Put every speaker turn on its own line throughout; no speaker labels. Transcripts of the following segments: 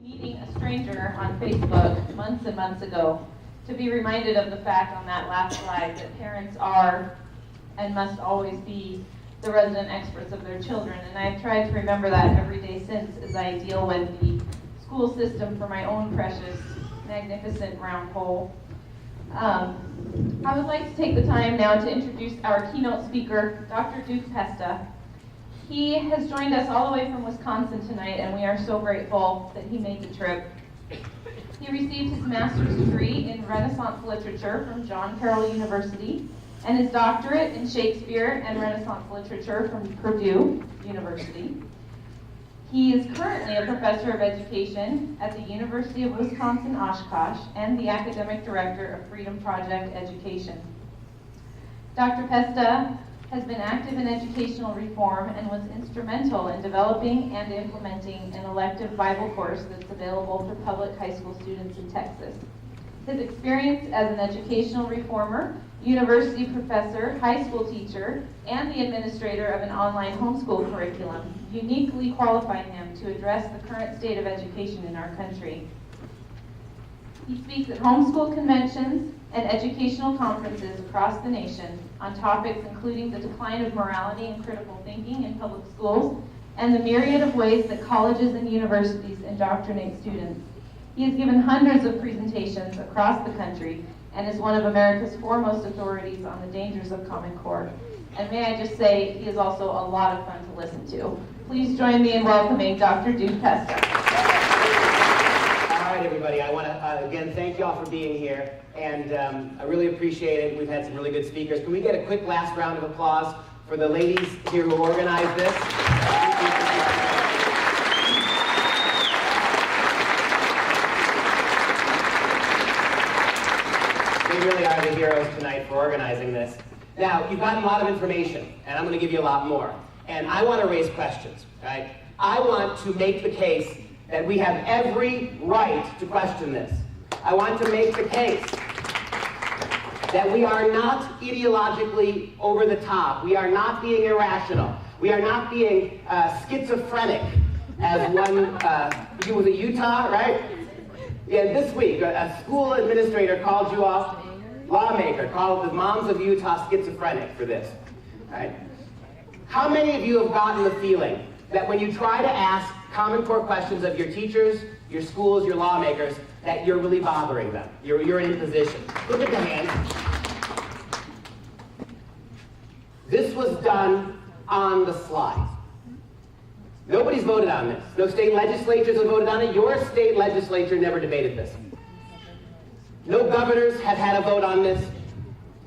Meeting a stranger on Facebook months and months ago to be reminded of the fact on that last slide that parents are and must always be the resident experts of their children. And I've tried to remember that every day since as I deal with the school system for my own precious, magnificent round hole. I would like to take the time now to introduce our keynote speaker, Dr. Pesta. He has joined us all the way from Wisconsin tonight, and we are so grateful that he made the trip. He received his master's degree in Renaissance literature from John Carroll University and his doctorate in Shakespeare and Renaissance literature from Purdue University. He is currently a professor of education at the University of Wisconsin-Oshkosh and the academic director of Freedom Project Education. Dr. Pesta has been active in educational reform and was instrumental in developing and implementing an elective Bible course that's available for public high school students in Texas. His experience as an educational reformer, university professor, high school teacher, and the administrator of an online homeschool curriculum uniquely qualify him to address the current state of education in our country. He speaks at homeschool conventions and educational conferences across the nation on topics including the decline of morality and critical thinking in public schools and the myriad of ways that colleges and universities indoctrinate students. He has given hundreds of presentations across the country and is one of America's foremost authorities on the dangers of Common Core. And may I just say, he is also a lot of fun to listen to. Please join me in welcoming Dr. Pesta.
All right, everybody, I want to, again, thank you all for being here, and I really appreciate it. We've had some really good speakers. Can we get a quick last round of applause for the ladies here who organized this? They really are the heroes tonight for organizing this. Now, you've gotten a lot of information, and I'm going to give you a lot more. And I want to raise questions, right? I want to make the case that we have every right to question this. I want to make the case that we are not ideologically over the top. We are not being irrational. We are not being schizophrenic, as one, was it Utah, right? Yeah, this week, a school administrator called you off, lawmaker called the moms of Utah schizophrenic for this, right? How many of you have gotten the feeling that when you try to ask Common Core questions of your teachers, your schools, your lawmakers, that you're really bothering them? You're in imposition. Look at the hands. This was done on the slide. Nobody's voted on this. No state legislatures have voted on it. Your state legislature never debated this. No governors have had a vote on this.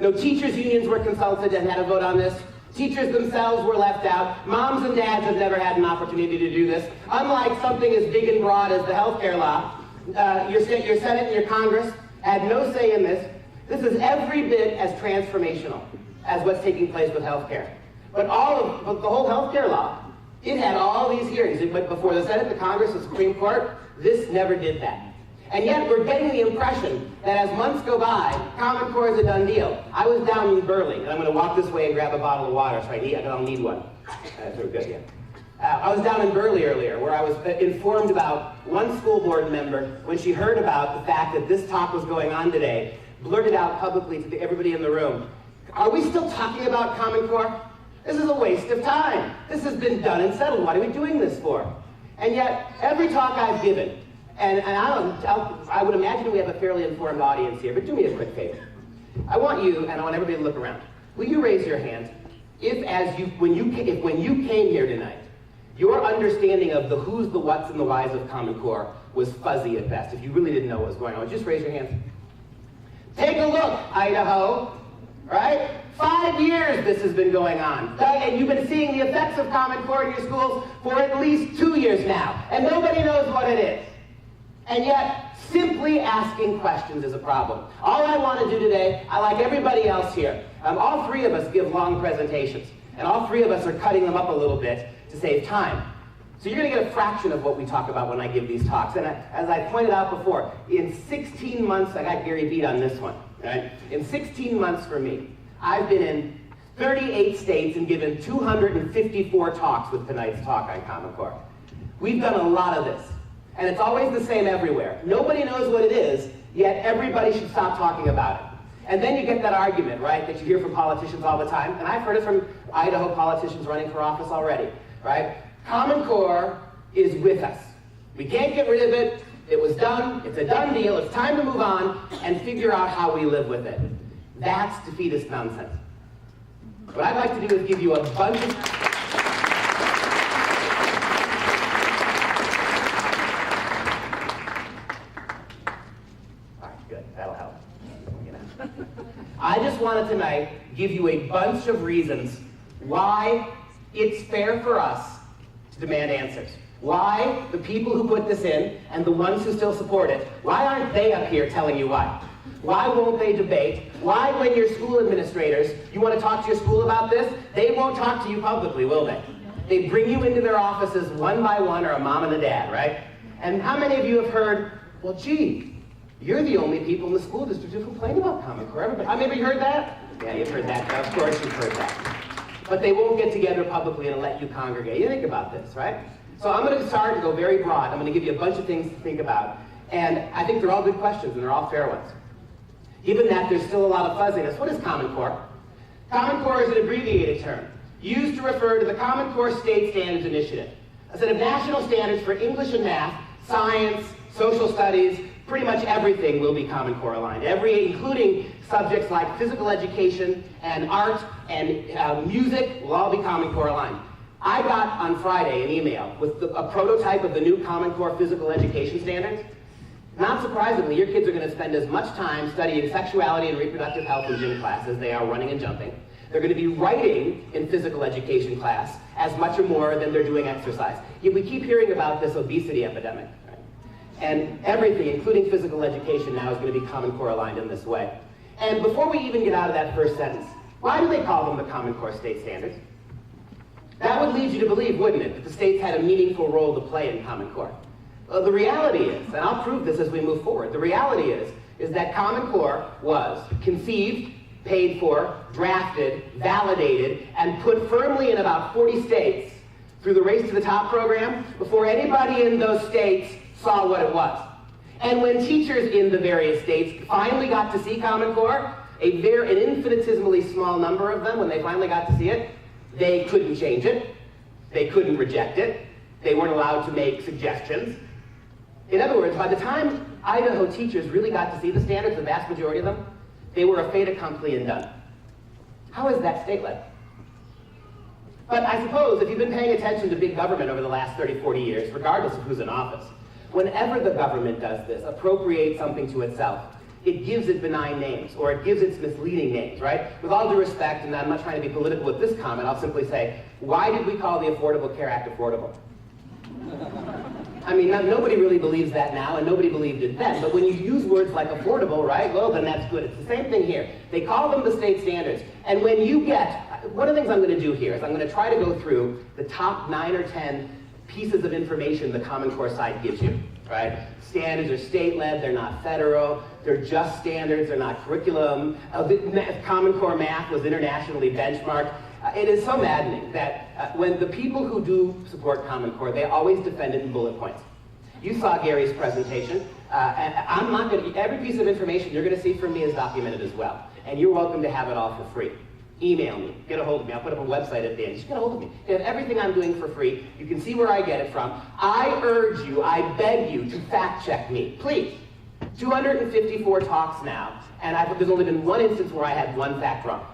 No teachers' unions were consulted and had a vote on this. Teachers themselves were left out. Moms and dads have never had an opportunity to do this. Unlike something as big and broad as the healthcare law, your Senate and your Congress had no say in this. This is every bit as transformational as what's taking place with healthcare. But the whole healthcare law, it had all these hearings. It went before the Senate, the Congress, the Supreme Court. This never did that. And yet we're getting the impression that as months go by, Common Core is a done deal. I was down in Burley, and I'm going to walk this way and grab a bottle of water, so I don't need one. That's really good, yeah. I was down in Burley earlier, where I was informed about one school board member, when she heard about the fact that this talk was going on today, blurted out publicly to everybody in the room, "Are we still talking about Common Core? This is a waste of time. This has been done and settled. What are we doing this for?" And yet, every talk I've given, and I would imagine we have a fairly informed audience here, but do me a quick favor. I want you, and I want everybody to look around. Will you raise your hand if when you came here tonight, your understanding of the who's, the what's, and the whys of Common Core was fuzzy at best, if you really didn't know what was going on? Just raise your hands. Take a look, Idaho, right? 5 years this has been going on. And you've been seeing the effects of Common Core in your schools for at least 2 years now. And nobody knows what it is. And yet, simply asking questions is a problem. All I want to do today, I like everybody else here, all three of us give long presentations. And all three of us are cutting them up a little bit to save time. So you're going to get a fraction of what we talk about when I give these talks. And as I pointed out before, in 16 months, I got Gary beat on this one. Right? In 16 months for me, I've been in 38 states and given 254 talks with tonight's talk on Common Core. We've done a lot of this. And it's always the same everywhere. Nobody knows what it is, yet everybody should stop talking about it. And then you get that argument, right, that you hear from politicians all the time, and I've heard it from Idaho politicians running for office already, right? Common Core is with us. We can't get rid of it. It was done. It's a done deal. It's time to move on and figure out how we live with it. That's defeatist nonsense. What I'd like to do is give you a bunch of... All right, good. That'll help. I just wanted tonight give you a bunch of reasons why it's fair for us to demand answers. Why the people who put this in and the ones who still support it, why aren't they up here telling you why? Why won't they debate? Why, when your school administrators, you want to talk to your school about this, they won't talk to you publicly, will they? They bring you into their offices one by one, or a mom and a dad, right? And how many of you have heard, well, gee, you're the only people in the school district who complain about Common Core. Everybody, maybe you heard that? Yeah, you've heard that. Of course you've heard that. But they won't get together publicly and let you congregate. You think about this, right? So I'm going to start and go very broad. I'm going to give you a bunch of things to think about. And I think they're all good questions, and they're all fair ones. Given that there's still a lot of fuzziness, what is Common Core? Common Core is an abbreviated term used to refer to the Common Core State Standards Initiative, a set of national standards for English and math, science, social studies. Pretty much everything will be Common Core aligned, including subjects like physical education and art and music will all be Common Core aligned. I got on Friday an email with a prototype of the new Common Core physical education standards. Not surprisingly, your kids are going to spend as much time studying sexuality and reproductive health in gym class as they are running and jumping. They're going to be writing in physical education class as much or more than they're doing exercise. Yet we keep hearing about this obesity epidemic. Right? And everything, including physical education now, is going to be Common Core aligned in this way. And before we even get out of that first sentence, why do they call them the Common Core State Standards? That would lead you to believe, wouldn't it, that the states had a meaningful role to play in Common Core. Well, the reality is, and I'll prove this as we move forward, the reality is that Common Core was conceived, paid for, drafted, validated, and put firmly in about 40 states through the Race to the Top program before anybody in those states saw what it was. And when teachers in the various states finally got to see Common Core, an infinitesimally small number of them, when they finally got to see it, they couldn't change it, they couldn't reject it, they weren't allowed to make suggestions. In other words, by the time Idaho teachers really got to see the standards, the vast majority of them, they were a fait accompli and done. How is that state-led? But I suppose if you've been paying attention to big government over the last 30, 40 years, regardless of who's in office, whenever the government does this, appropriates something to itself, it gives it benign names, or it gives it misleading names, right? With all due respect, and I'm not trying to be political with this comment, I'll simply say, why did we call the Affordable Care Act affordable? I mean, nobody really believes that now, and nobody believed it then, but when you use words like affordable, right, well, then that's good. It's the same thing here. They call them the state standards, and when you get, one of the things I'm going to do here is I'm going to try to go through the top 9 or 10 pieces of information the Common Core site gives you, right? Standards are state-led, they're not federal, they're just standards, they're not curriculum. Common Core math was internationally benchmarked. It is so maddening that when the people who do support Common Core, they always defend it in bullet points. You saw Gary's presentation. I'm not going to, every piece of information you're going to see from me is documented as well. And you're welcome to have it all for free. Email me, get a hold of me. I'll put up a website at the end. Just get a hold of me. You have everything I'm doing for free. You can see where I get it from. I urge you, I beg you to fact check me, please. 254 talks now, and there's only been one instance where I had one fact wrong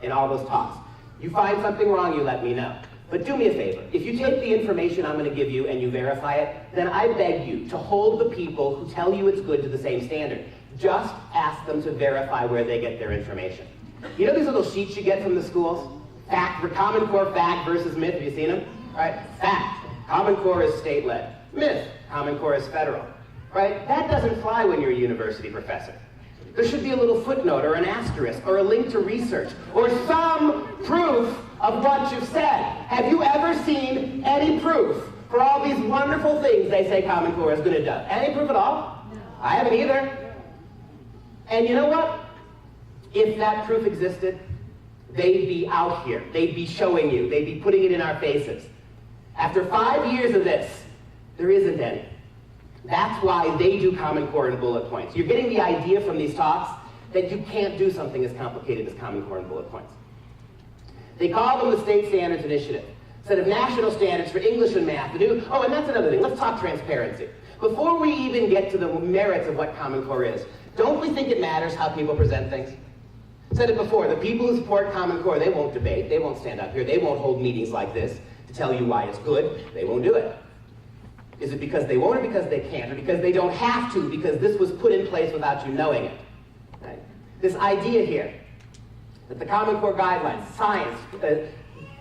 in all those talks. You find something wrong, you let me know. But do me a favor. If you take the information I'm going to give you and you verify it, then I beg you to hold the people who tell you it's good to the same standard. Just ask them to verify where they get their information. You know these little sheets you get from the schools? Fact, for Common Core fact versus myth. Have you seen them? Right? Fact. Common Core is state-led. Myth. Common Core is federal. Right? That doesn't fly when you're a university professor. There should be a little footnote or an asterisk or a link to research or some proof of what you've said. Have you ever seen any proof for all these wonderful things they say Common Core is going to do? Any proof at all? No. I haven't either. And you know what? If that proof existed, they'd be out here. They'd be showing you. They'd be putting it in our faces. After 5 years of this, there isn't any. That's why they do Common Core and bullet points. You're getting the idea from these talks that you can't do something as complicated as Common Core and bullet points. They call them the State Standards Initiative. Instead of national standards for English and math, oh, and that's another thing. Let's talk transparency. Before we even get to the merits of what Common Core is, don't we think it matters how people present things? I said it before, the people who support Common Core, they won't debate, they won't stand up here, they won't hold meetings like this to tell you why it's good. They won't do it. Is it because they won't, or because they can't, or because they don't have to, because this was put in place without you knowing it? Right? This idea here, that the Common Core guidelines, science,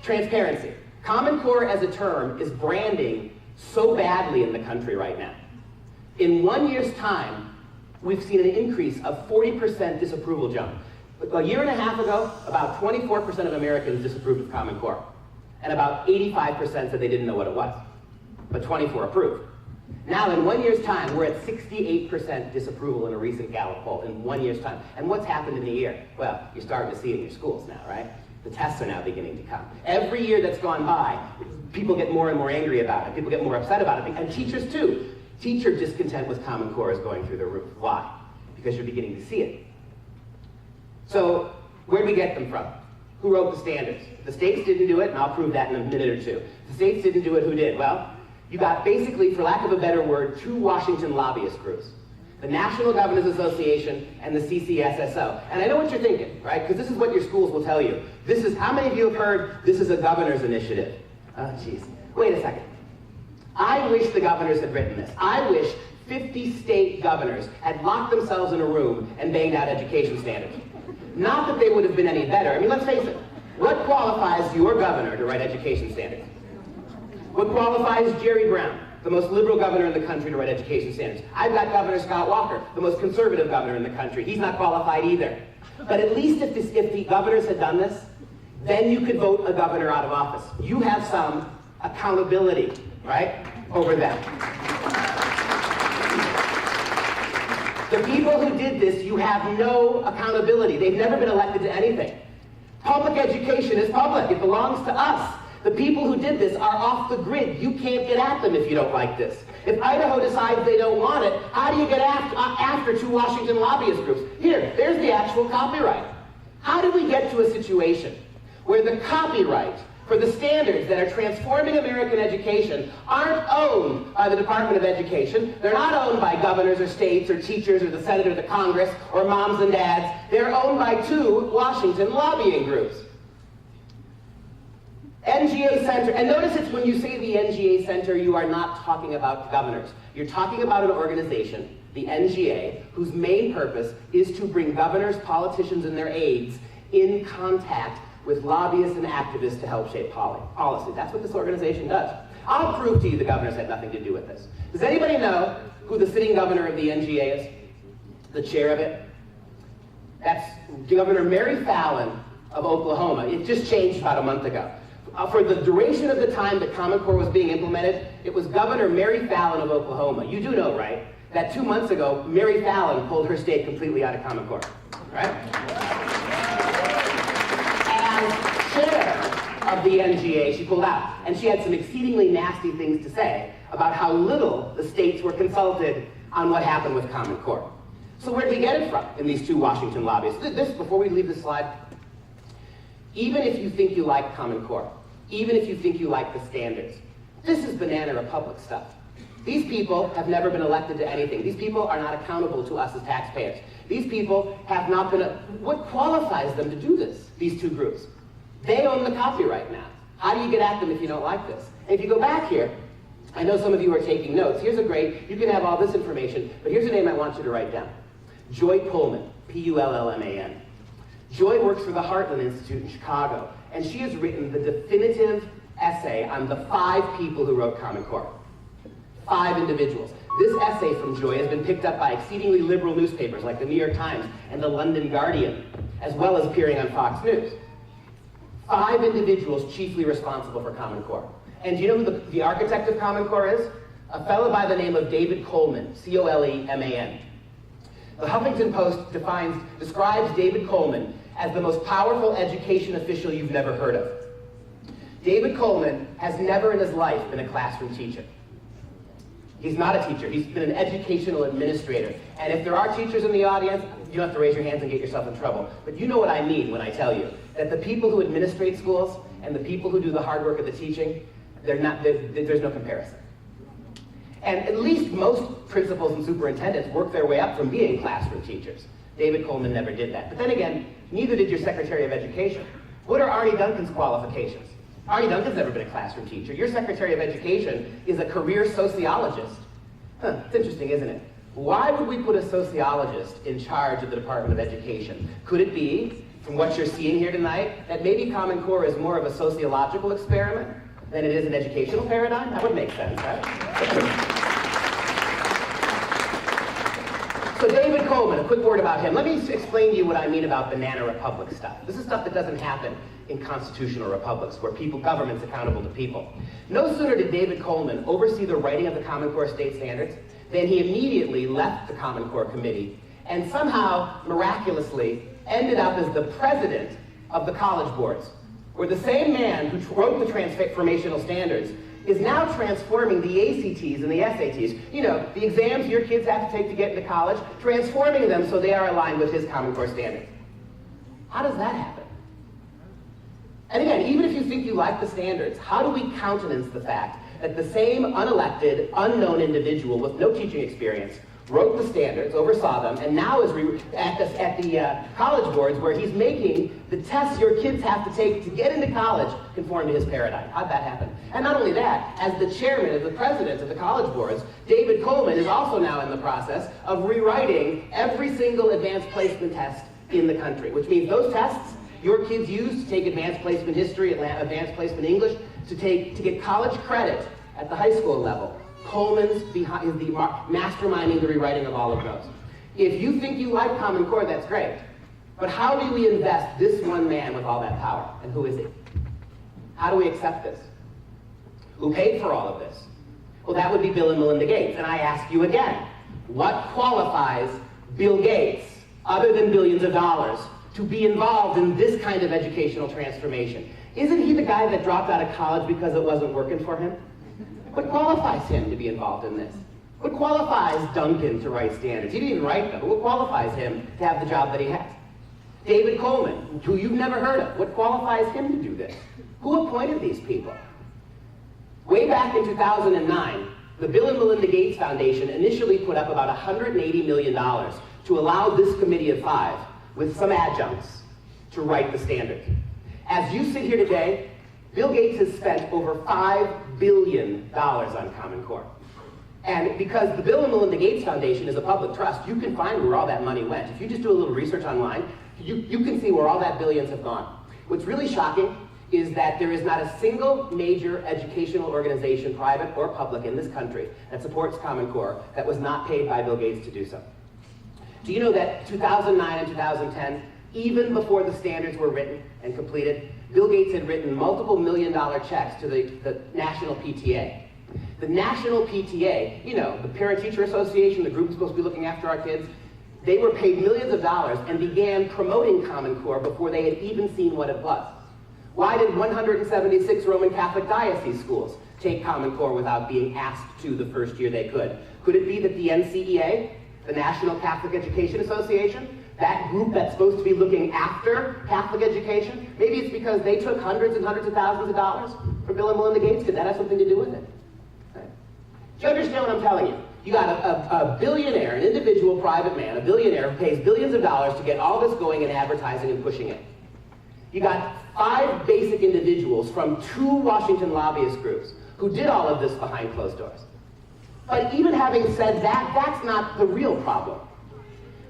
transparency. Common Core as a term is branding so badly in the country right now. In 1 year's time, we've seen an increase of 40% disapproval jump. A year and a half ago, about 24% of Americans disapproved of Common Core. And about 85% said they didn't know what it was. But 24 approved. Now, in 1 year's time, we're at 68% disapproval in a recent Gallup poll in 1 year's time. And what's happened in a year? Well, you're starting to see it in your schools now, right? The tests are now beginning to come. Every year that's gone by, people get more and more angry about it. People get more upset about it. And teachers, too. Teacher discontent with Common Core is going through the roof. Why? Because you're beginning to see it. So, where do we get them from? Who wrote the standards? The states didn't do it, and I'll prove that in a minute or two. The states didn't do it, who did? Well, you got basically, for lack of a better word, two Washington lobbyist groups. The National Governors Association and the CCSSO. And I know what you're thinking, right? Because this is what your schools will tell you. This is, how many of you have heard, this is a governor's initiative? Oh, jeez. Wait a second. I wish the governors had written this. I wish 50 state governors had locked themselves in a room and banged out education standards. Not that they would have been any better. I mean, let's face it. What qualifies your governor to write education standards? What qualifies Jerry Brown, the most liberal governor in the country, to write education standards? I've got Governor Scott Walker, the most conservative governor in the country. He's not qualified either. But at least if the governors had done this, then you could vote a governor out of office. You have some accountability, right, over them. The people who did this, you have no accountability. They've never been elected to anything. Public education is public. It belongs to us. The people who did this are off the grid. You can't get at them if you don't like this. If Idaho decides they don't want it, how do you get after two Washington lobbyist groups? Here, there's the actual copyright. How do we get to a situation where the copyright for the standards that are transforming American education aren't owned by the Department of Education? They're not owned by governors or states or teachers or the Senate or the Congress or moms and dads. They're owned by two Washington lobbying groups. NGA Center, and notice it's when you say the NGA Center, you are not talking about governors. You're talking about an organization, the NGA, whose main purpose is to bring governors, politicians, and their aides in contact with lobbyists and activists to help shape policy. That's what this organization does. I'll prove to you the governors had nothing to do with this. Does anybody know who the sitting governor of the NGA is? The chair of it? That's Governor Mary Fallin of Oklahoma. It just changed about a month ago. For the duration of the time that Common Core was being implemented, it was Governor Mary Fallin of Oklahoma. You do know, right, that 2 months ago, Mary Fallin pulled her state completely out of Common Core, right? As chair of the NGA, she pulled out. And she had some exceedingly nasty things to say about how little the states were consulted on what happened with Common Core. So where did we get it from in these two Washington lobbyists? This, before we leave this slide, even if you think you like Common Core, even if you think you like the standards, this is Banana Republic stuff. These people have never been elected to anything. These people are not accountable to us as taxpayers. These people have not been, what qualifies them to do this, these two groups? They own the copyright now. How do you get at them if you don't like this? And if you go back here, I know some of you are taking notes. Here's a great, you can have all this information, but here's a name I want you to write down. Joy Pullman, P-U-L-L-M-A-N. Joy works for the Heartland Institute in Chicago, and she has written the definitive essay on the 5 people who wrote Common Core. 5 individuals. This essay from Joy has been picked up by exceedingly liberal newspapers like the New York Times and the London Guardian, as well as appearing on Fox News. 5 individuals chiefly responsible for Common Core. And do you know who the architect of Common Core is? A fellow by the name of David Coleman, C-O-L-E-M-A-N. The Huffington Post describes David Coleman as the most powerful education official you've never heard of. David Coleman has never in his life been a classroom teacher. He's not a teacher. He's been an educational administrator. And if there are teachers in the audience, you don't have to raise your hands and get yourself in trouble. But you know what I mean when I tell you that the people who administrate schools and the people who do the hard work of the teaching, there's no comparison. And at least most principals and superintendents work their way up from being classroom teachers. David Coleman never did that. But then again, neither did your Secretary of Education. What are Arnie Duncan's qualifications? Arnie Duncan's never been a classroom teacher. Your Secretary of Education is a career sociologist. It's interesting, isn't it? Why would we put a sociologist in charge of the Department of Education? Could it be, from what you're seeing here tonight, that maybe Common Core is more of a sociological experiment than it is an educational paradigm? That would make sense, right? So David Coleman, a quick word about him. Let me explain to you what I mean about banana republic stuff. This is stuff that doesn't happen in constitutional republics, where government's accountable to people. No sooner did David Coleman oversee the writing of the Common Core state standards than he immediately left the Common Core committee and somehow, miraculously, ended up as the president of the college boards, where the same man who wrote the transformational standards is now transforming the ACTs and the SATs, you know, the exams your kids have to take to get into college, transforming them so they are aligned with his Common Core standards. How does that happen? And again, even if you think you like the standards, how do we countenance the fact that the same unelected, unknown individual with no teaching experience wrote the standards, oversaw them, and now is at the college boards where he's making the tests your kids have to take to get into college conform to his paradigm? How'd that happen? And not only that, as the chairman, as the president of the college boards, David Coleman is also now in the process of rewriting every single advanced placement test in the country, which means those tests your kids use to take advanced placement history, advanced placement English, to get college credit at the high school level. Coleman's is the masterminding the rewriting of all of those. If you think you like Common Core, that's great. But how do we invest this one man with all that power? And who is he? How do we accept this? Who paid for all of this? Well, that would be Bill and Melinda Gates. And I ask you again, what qualifies Bill Gates, other than billions of dollars, to be involved in this kind of educational transformation? Isn't he the guy that dropped out of college because it wasn't working for him? What qualifies him to be involved in this? What qualifies Duncan to write standards? He didn't even write them, but what qualifies him to have the job that he has? David Coleman, who you've never heard of, what qualifies him to do this? Who appointed these people? Way back in 2009, the Bill and Melinda Gates Foundation initially put up about $180 million to allow this committee of 5, with some adjuncts, to write the standards. As you sit here today, Bill Gates has spent over $5 billion on Common Core. And because the Bill and Melinda Gates Foundation is a public trust, you can find where all that money went. If you just do a little research online, you can see where all that billions have gone. What's really shocking is that there is not a single major educational organization, private or public, in this country that supports Common Core that was not paid by Bill Gates to do so. Do you know that 2009 and 2010, even before the standards were written and completed, Bill Gates had written multiple million-dollar checks to the National PTA. The National PTA, you know, the Parent-Teacher Association, the group supposed to be looking after our kids, they were paid millions of dollars and began promoting Common Core before they had even seen what it was. Why did 176 Roman Catholic diocese schools take Common Core without being asked to the first year they could? Could it be that the NCEA, the National Catholic Education Association, that group that's supposed to be looking after Catholic education, maybe it's because they took hundreds and hundreds of thousands of dollars from Bill and Melinda Gates? Could that have something to do with it? Right. Do you understand what I'm telling you? You got a billionaire, an individual private man, a billionaire who pays billions of dollars to get all this going in advertising and pushing it. You got 5 basic individuals from 2 Washington lobbyist groups who did all of this behind closed doors. But even having said that, that's not the real problem.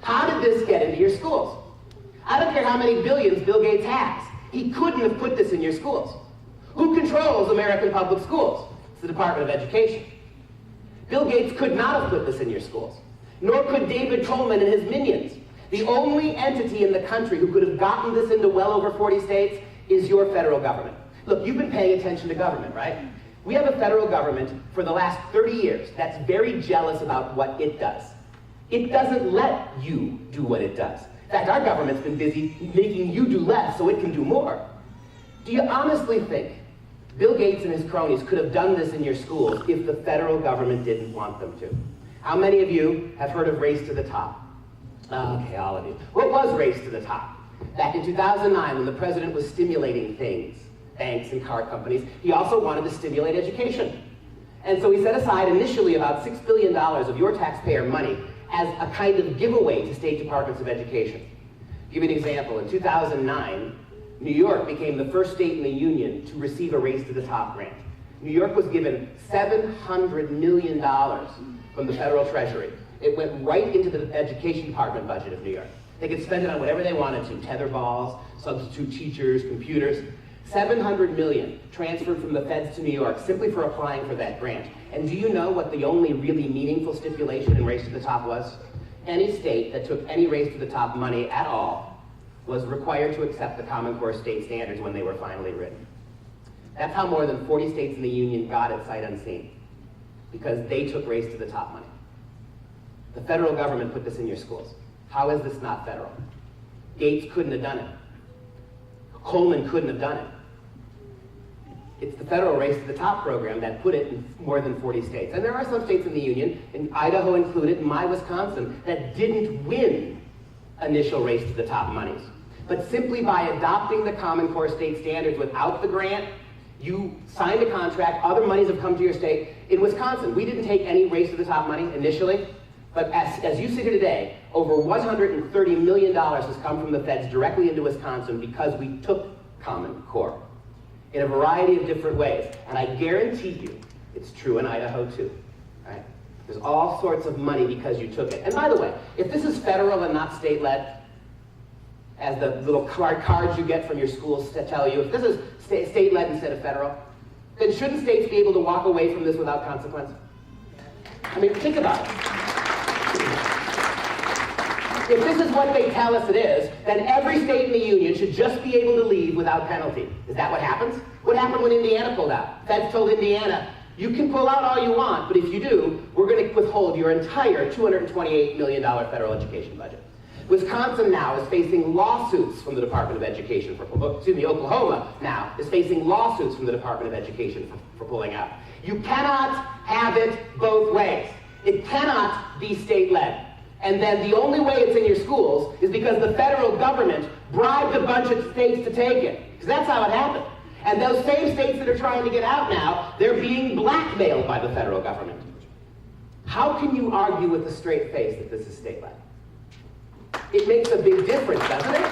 How did this get into your schools? I don't care how many billions Bill Gates has. He couldn't have put this in your schools. Who controls American public schools? It's the Department of Education. Bill Gates could not have put this in your schools, nor could David Coleman and his minions. The only entity in the country who could have gotten this into well over 40 states is your federal government. Look, you've been paying attention to government, right? We have a federal government for the last 30 years that's very jealous about what it does. It doesn't let you do what it does. In fact, our government's been busy making you do less so it can do more. Do you honestly think Bill Gates and his cronies could have done this in your schools if the federal government didn't want them to. How many of you have heard of Race to the Top? Okay, all of you. What was Race to the Top? Back in 2009, when the president was stimulating things, banks and car companies, he also wanted to stimulate education. And so he set aside initially about $6 billion of your taxpayer money as a kind of giveaway to state departments of education. I'll give you an example. In 2009, New York became the first state in the union to receive a Race to the Top grant. New York was given $700 million from the federal treasury. It went right into the education department budget of New York. They could spend it on whatever they wanted to, tetherballs, substitute teachers, computers. $700 million transferred from the feds to New York simply for applying for that grant. And do you know what the only really meaningful stipulation in Race to the Top was? Any state that took any Race to the Top money at all was required to accept the Common Core state standards when they were finally written. That's how more than 40 states in the union got it sight unseen, because they took Race to the Top money. The federal government put this in your schools. How is this not federal? Gates couldn't have done it. Coleman couldn't have done it. It's the federal Race to the Top program that put it in more than 40 states. And there are some states in the union, and Idaho included, and my Wisconsin, that didn't win initial Race to the Top monies. But simply by adopting the Common Core state standards without the grant, you signed a contract, other monies have come to your state. In Wisconsin, we didn't take any Race to the Top money initially, but as you sit here today, over $130 million has come from the feds directly into Wisconsin because we took Common Core in a variety of different ways. And I guarantee you, it's true in Idaho too. Right? There's all sorts of money because you took it. And by the way, if this is federal and not state-led, as the little cards you get from your schools tell you, if this is state-led instead of federal, then shouldn't states be able to walk away from this without consequence? I mean, think about it. If this is what they tell us it is, then every state in the union should just be able to leave without penalty. Is that what happens? What happened when Indiana pulled out? Feds told Indiana, you can pull out all you want, but if you do, we're going to withhold your entire $228 million federal education budget. Wisconsin now is facing lawsuits from the Department of Education Oklahoma now is facing lawsuits from the Department of Education for pulling out. You cannot have it both ways. It cannot be state-led. And then the only way it's in your schools is because the federal government bribed a bunch of states to take it. Because that's how it happened. And those same states that are trying to get out now, they're being blackmailed by the federal government. How can you argue with a straight face that this is state-led? It makes a big difference, doesn't it?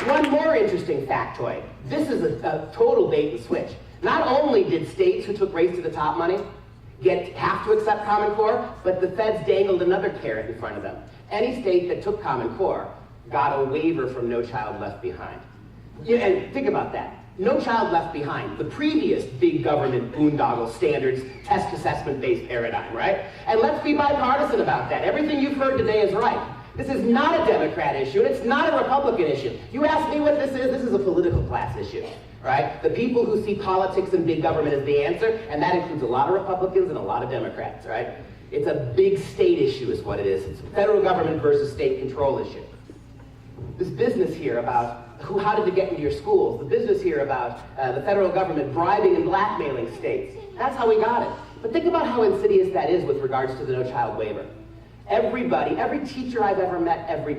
One more interesting factoid. This is a total bait and switch. Not only did states who took Race to the Top money have to accept Common Core, but the feds dangled another carrot in front of them. Any state that took Common Core got a waiver from No Child Left Behind. Yeah, and think about that. No Child Left Behind, the previous big government boondoggle standards, test assessment-based paradigm, right? And let's be bipartisan about that. Everything you've heard today is right. This is not a Democrat issue, and it's not a Republican issue. You ask me what this is a political class issue, right? The people who see politics and big government as the answer, and that includes a lot of Republicans and a lot of Democrats, right? It's a big state issue is what it is. It's a federal government versus state control issue. This business here about how did it get into your schools, the business here about the federal government bribing and blackmailing states, that's how we got it. But think about how insidious that is with regards to the No Child waiver. Everybody, every teacher I've ever met, every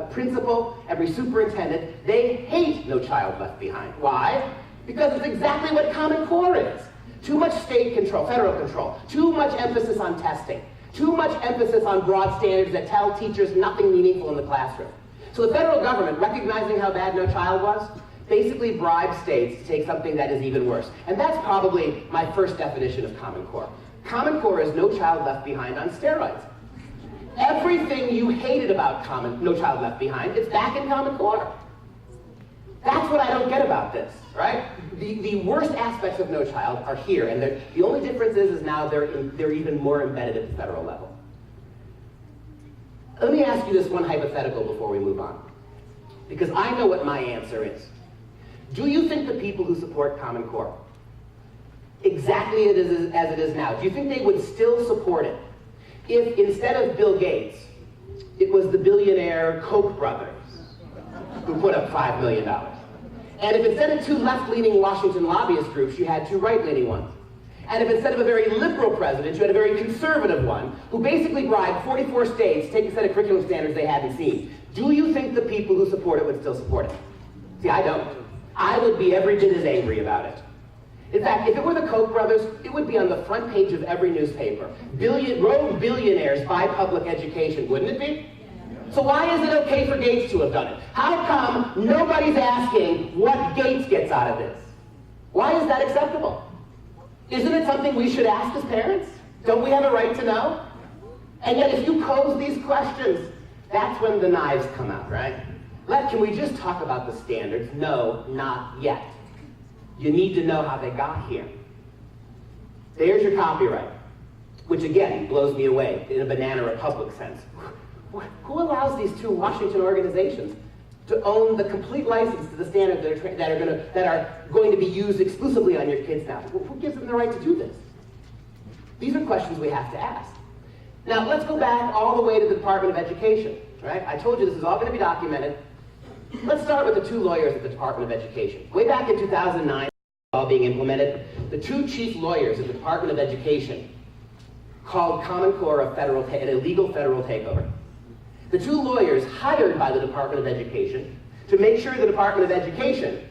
principal, every superintendent, they hate No Child Left Behind. Why? Because it's exactly what Common Core is. Too much state control, federal control, too much emphasis on testing, too much emphasis on broad standards that tell teachers nothing meaningful in the classroom. So the federal government, recognizing how bad No Child was, basically bribed states to take something that is even worse. And that's probably my first definition of Common Core. Common Core is No Child Left Behind on steroids. Everything you hated about No Child Left Behind, it's back in Common Core. That's what I don't get about this, right? The worst aspects of No Child are here, and the only difference is now they're even more embedded at the federal level. Let me ask you this one hypothetical before we move on, because I know what my answer is. Do you think the people who support Common Core, exactly as it is now, do you think they would still support it if instead of Bill Gates, it was the billionaire Koch brothers, who put up $5 million. And if instead of 2 left-leaning Washington lobbyist groups, you had 2 right-leaning ones. And if instead of a very liberal president, you had a very conservative one, who basically bribed 44 states to take a set of curriculum standards they hadn't seen, do you think the people who support it would still support it? See, I don't. I would be every bit as angry about it. In fact, if it were the Koch brothers, it would be on the front page of every newspaper. Rogue billionaires buy public education, wouldn't it be? So why is it okay for Gates to have done it? How come nobody's asking what Gates gets out of this? Why is that acceptable? Isn't it something we should ask as parents? Don't we have a right to know? And yet if you pose these questions, that's when the knives come out, right? Can we just talk about the standards? No, not yet. You need to know how they got here. There's your copyright, which again blows me away in a banana republic sense. Who allows these 2 Washington organizations to own the complete license to the standards that are going to be used exclusively on your kids now? Who gives them the right to do this? These are questions we have to ask. Now, let's go back all the way to the Department of Education, right? I told you this is all going to be documented. Let's start with the 2 lawyers at the Department of Education. Way back in 2009, all being implemented, the 2 chief lawyers at the Department of Education called Common Core an illegal federal takeover. The 2 lawyers hired by the Department of Education to make sure the Department of Education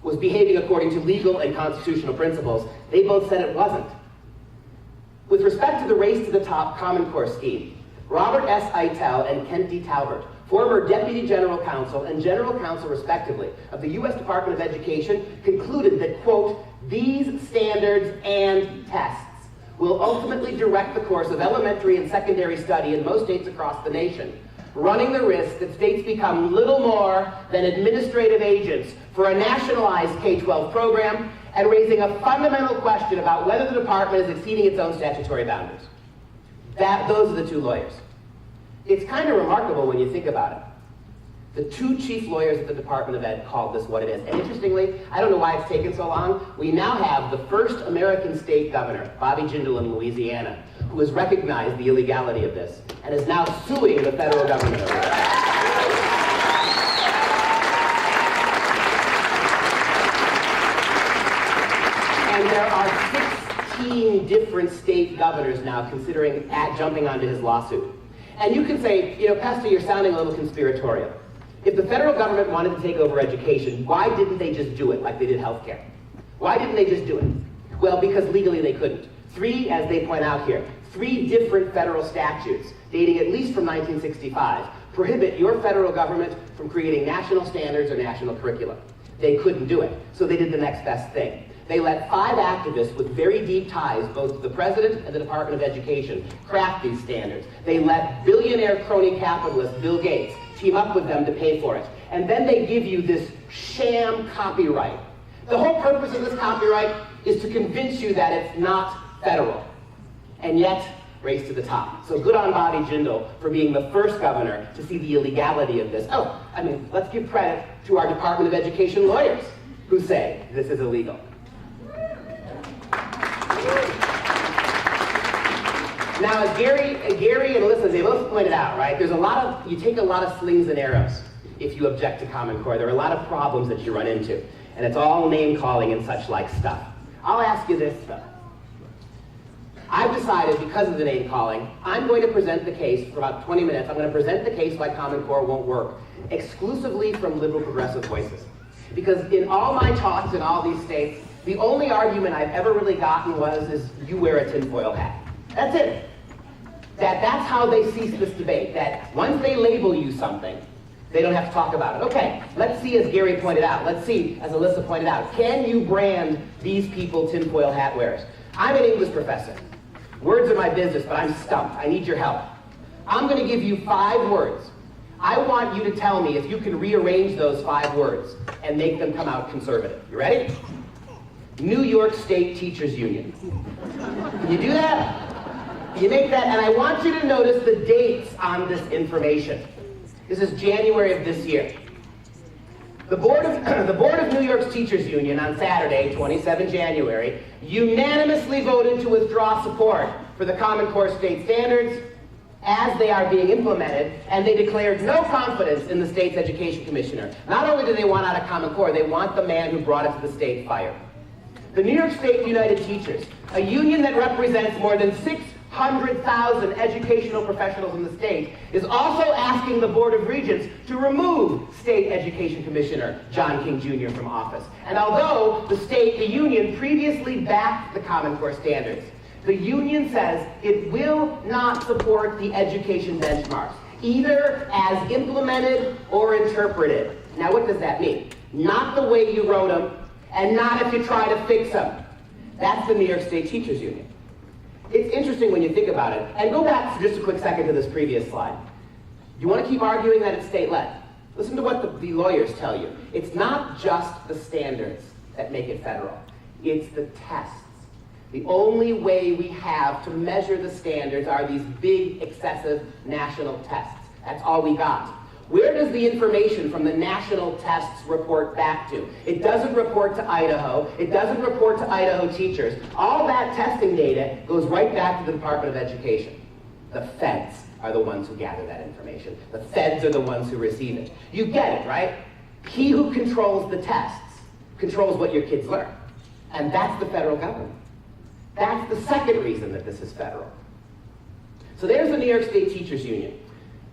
was behaving according to legal and constitutional principles, they both said it wasn't. With respect to the race to the top Common Core scheme, Robert S. Eitel and Kent D. Talbert, former Deputy General Counsel and General Counsel respectively of the U.S. Department of Education, concluded that, quote, these standards and tests will ultimately direct the course of elementary and secondary study in most states across the nation, running the risk that states become little more than administrative agents for a nationalized K-12 program and raising a fundamental question about whether the department is exceeding its own statutory boundaries. Those are the 2 lawyers. It's kind of remarkable when you think about it. The 2 chief lawyers at the Department of Ed called this what it is. And interestingly, I don't know why it's taken so long, we now have the first American state governor, Bobby Jindal in Louisiana, who has recognized the illegality of this and is now suing the federal government over it. And there are 16 different state governors now considering jumping onto his lawsuit. And you can say, Pesta, you're sounding a little conspiratorial. If the federal government wanted to take over education, why didn't they just do it like they did healthcare? Why didn't they just do it? Well, because legally they couldn't. 3, as they point out here, 3 different federal statutes, dating at least from 1965, prohibit your federal government from creating national standards or national curricula. They couldn't do it, so they did the next best thing. They let 5 activists with very deep ties, both to the president and the Department of Education, craft these standards. They let billionaire crony capitalist Bill Gates team up with them to pay for it. And then they give you this sham copyright. The whole purpose of this copyright is to convince you that it's not federal. And yet, race to the top. So good on Bobby Jindal for being the first governor to see the illegality of this. Let's give credit to our Department of Education lawyers who say this is illegal. Now, as Gary and Alyssa, they both pointed out, right, you take a lot of slings and arrows if you object to Common Core. There are a lot of problems that you run into, and it's all name-calling and such like stuff. I'll ask you this, though. I've decided, because of the name-calling, I'm going to present the case for about 20 minutes. I'm going to present the case why Common Core won't work, exclusively from liberal progressive voices. Because in all my talks in all these states, the only argument I've ever really gotten is you wear a tinfoil hat. That's it. That's how they cease this debate, that once they label you something, they don't have to talk about it. Okay, let's see, as Gary pointed out, let's see, as Alyssa pointed out, can you brand these people tinfoil hat wearers? I'm an English professor. Words are my business, but I'm stumped. I need your help. I'm going to give you 5 words. I want you to tell me if you can rearrange those 5 words and make them come out conservative. You ready? New York State Teachers Union. Can you do that? You make that, and I want you to notice the dates on this information. This is January of this year. The Board of New York's Teachers Union on Saturday, 27 January, unanimously voted to withdraw support for the Common Core state standards as they are being implemented, and they declared no confidence in the state's education commissioner. Not only do they want out of Common Core, they want the man who brought it to the state fired. The New York State United Teachers, a union that represents more than 600,000 educational professionals in the state, is also asking the Board of Regents to remove State Education Commissioner John King Jr. from office. And although the union previously backed the Common Core standards, the union says it will not support the education benchmarks, either as implemented or interpreted. Now, what does that mean? Not the way you wrote them, and not if you try to fix them. That's the New York State Teachers Union. It's interesting when you think about it. And go back for just a quick second to this previous slide. You want to keep arguing that it's state-led? Listen to what the lawyers tell you. It's not just the standards that make it federal. It's the tests. The only way we have to measure the standards are these big, excessive national tests. That's all we got. Where does the information from the national tests report back to? It doesn't report to Idaho. It doesn't report to Idaho teachers. All that testing data goes right back to the Department of Education. The feds are the ones who gather that information. The feds are the ones who receive it. You get it, right? He who controls the tests controls what your kids learn. And that's the federal government. That's the second reason that this is federal. So there's the New York State Teachers Union.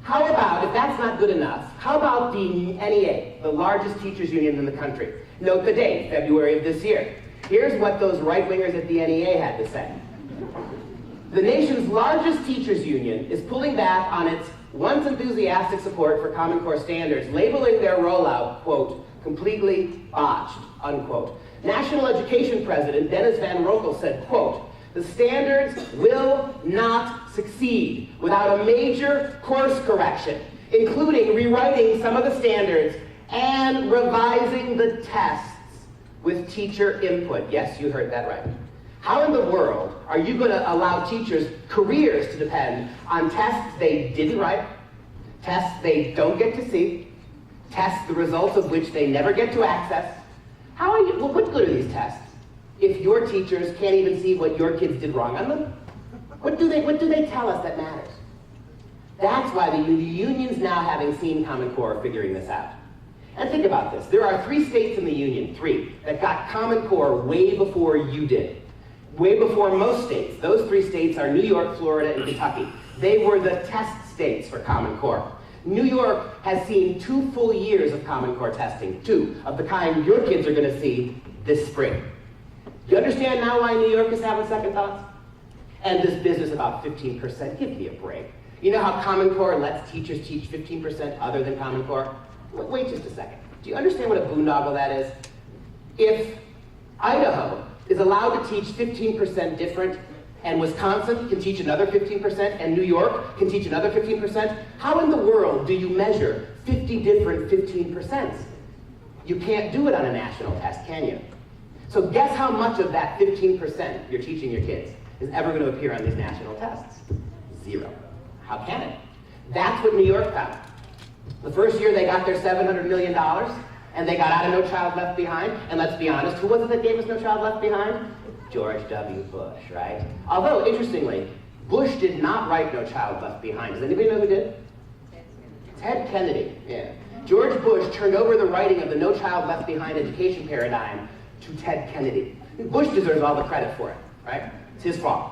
How about, if that's not good enough, how about the NEA, the largest teachers union in the country? Note the date, February of this year. Here's what those right-wingers at the NEA had to say. The nation's largest teachers union is pulling back on its once enthusiastic support for Common Core standards, labeling their rollout, quote, completely botched, unquote. National Education President Dennis Van Rokel said, quote, the standards will not succeed without a major course correction, including rewriting some of the standards and revising the tests with teacher input. Yes, you heard that right. How in the world are you going to allow teachers' careers to depend on tests they didn't write, tests they don't get to see, tests the results of which they never get to access? What good are these tests if your teachers can't even see what your kids did wrong on them? What do they tell us that matters? That's why the unions now, having seen Common Core, are figuring this out. And think about this. There are 3 states in the union, 3, that got Common Core way before you did. Way before most states. Those 3 states are New York, Florida, and Kentucky. They were the test states for Common Core. New York has seen 2 full years of Common Core testing, 2 of the kind your kids are going to see this spring. Do you understand now why New York is having second thoughts? And this business about 15%, give me a break. You know how Common Core lets teachers teach 15% other than Common Core? Wait just a second. Do you understand what a boondoggle that is? If Idaho is allowed to teach 15% different, and Wisconsin can teach another 15%, and New York can teach another 15%, how in the world do you measure 50 different 15%? You can't do it on a national test, can you? So guess how much of that 15% you're teaching your kids is ever going to appear on these national tests? 0. How can it? That's what New York found. The first year they got their $700 million, and they got out of No Child Left Behind, and let's be honest, who was it that gave us No Child Left Behind? George W. Bush, right? Although, interestingly, Bush did not write No Child Left Behind. Does anybody know who did? Ted Kennedy, yeah. George Bush turned over the writing of the No Child Left Behind education paradigm to Ted Kennedy. Bush deserves all the credit for it, right? It's his fault.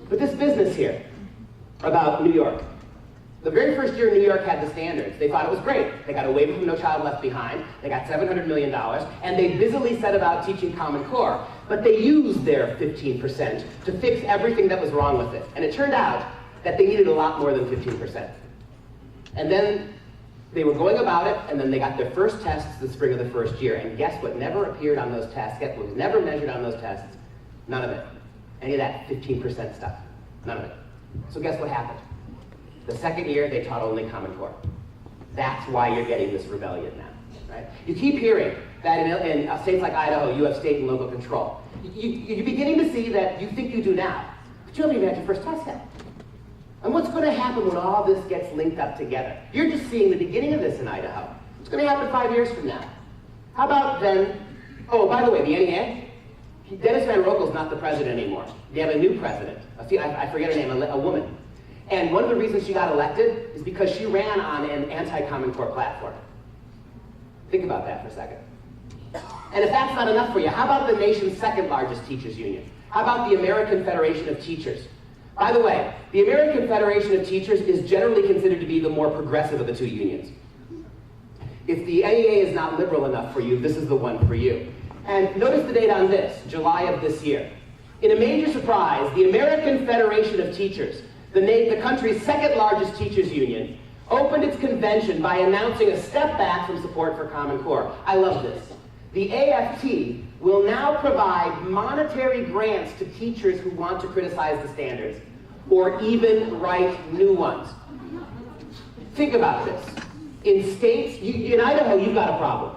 But this business here about New York, the very first year New York had the standards, they thought it was great. They got a waiver from No Child Left Behind, they got $700 million, and they busily set about teaching Common Core, but they used their 15% to fix everything that was wrong with it. And it turned out that they needed a lot more than 15%. And then they were going about it, and then they got their first tests the spring of the first year, and guess what never appeared on those tests, guess what was never measured on those tests? None of it. Any of that 15% stuff. None of it. So guess what happened? The second year, they taught only Common Core. That's why you're getting this rebellion now, right? You keep hearing that in states like Idaho, you have state and local control. You're beginning to see that you think you do now, but you haven't even had your first test yet. And what's going to happen when all this gets linked up together? You're just seeing the beginning of this in Idaho. It's going to happen 5 years from now. How about then, oh, by the way, the NEA? Dennis Van Rokel's not the president anymore. They have a new president. I forget her name, a woman. And one of the reasons she got elected is because she ran on an anti-Common Core platform. Think about that for a second. And if that's not enough for you, how about the nation's second largest teachers union? How about the American Federation of Teachers? By the way, the American Federation of Teachers is generally considered to be the more progressive of the two unions. If the NEA is not liberal enough for you, this is the one for you. And notice the date on this, July of this year. In a major surprise, the American Federation of Teachers, the country's second largest teachers union, opened its convention by announcing a step back from support for Common Core. I love this. The AFT will now provide monetary grants to teachers who want to criticize the standards, or even write new ones. Think about this. In states, in Idaho, you've got a problem.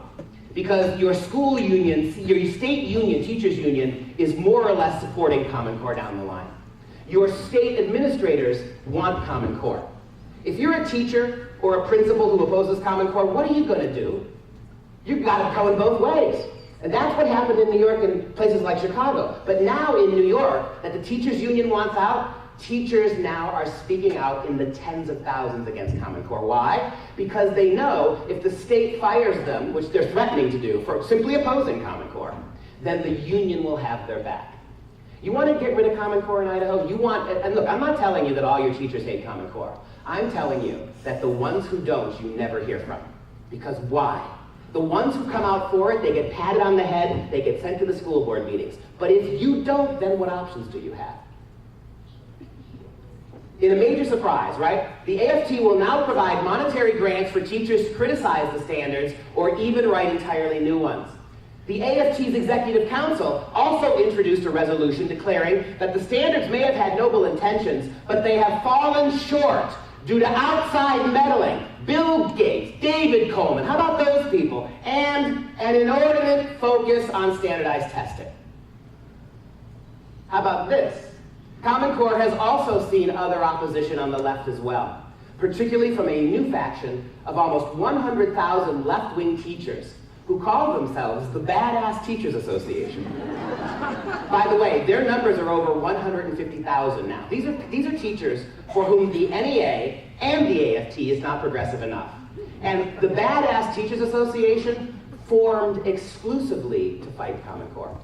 Because your school union, your state union, teachers union, is more or less supporting Common Core down the line. Your state administrators want Common Core. If you're a teacher or a principal who opposes Common Core, what are you going to do? You've got to go in both ways. And that's what happened in New York and places like Chicago. But now in New York, that the teachers union wants out, teachers now are speaking out in the tens of thousands against Common Core. Why? Because they know if the state fires them, which they're threatening to do for simply opposing Common Core, then the union will have their back. You want to get rid of Common Core in Idaho? And look, I'm not telling you that all your teachers hate Common Core. I'm telling you that the ones who don't, you never hear from. Because why? The ones who come out for it, they get patted on the head, they get sent to the school board meetings. But if you don't, then what options do you have? In a major surprise, right? The AFT will now provide monetary grants for teachers to criticize the standards or even write entirely new ones. The AFT's Executive Council also introduced a resolution declaring that the standards may have had noble intentions, but they have fallen short due to outside meddling. Bill Gates, David Coleman, how about those people? And an inordinate focus on standardized testing. How about this? Common Core has also seen other opposition on the left as well, particularly from a new faction of almost 100,000 left-wing teachers who call themselves the Badass Teachers Association. By the way, their numbers are over 150,000 now. These are teachers for whom the NEA and the AFT is not progressive enough. And the Badass Teachers Association formed exclusively to fight Common Core.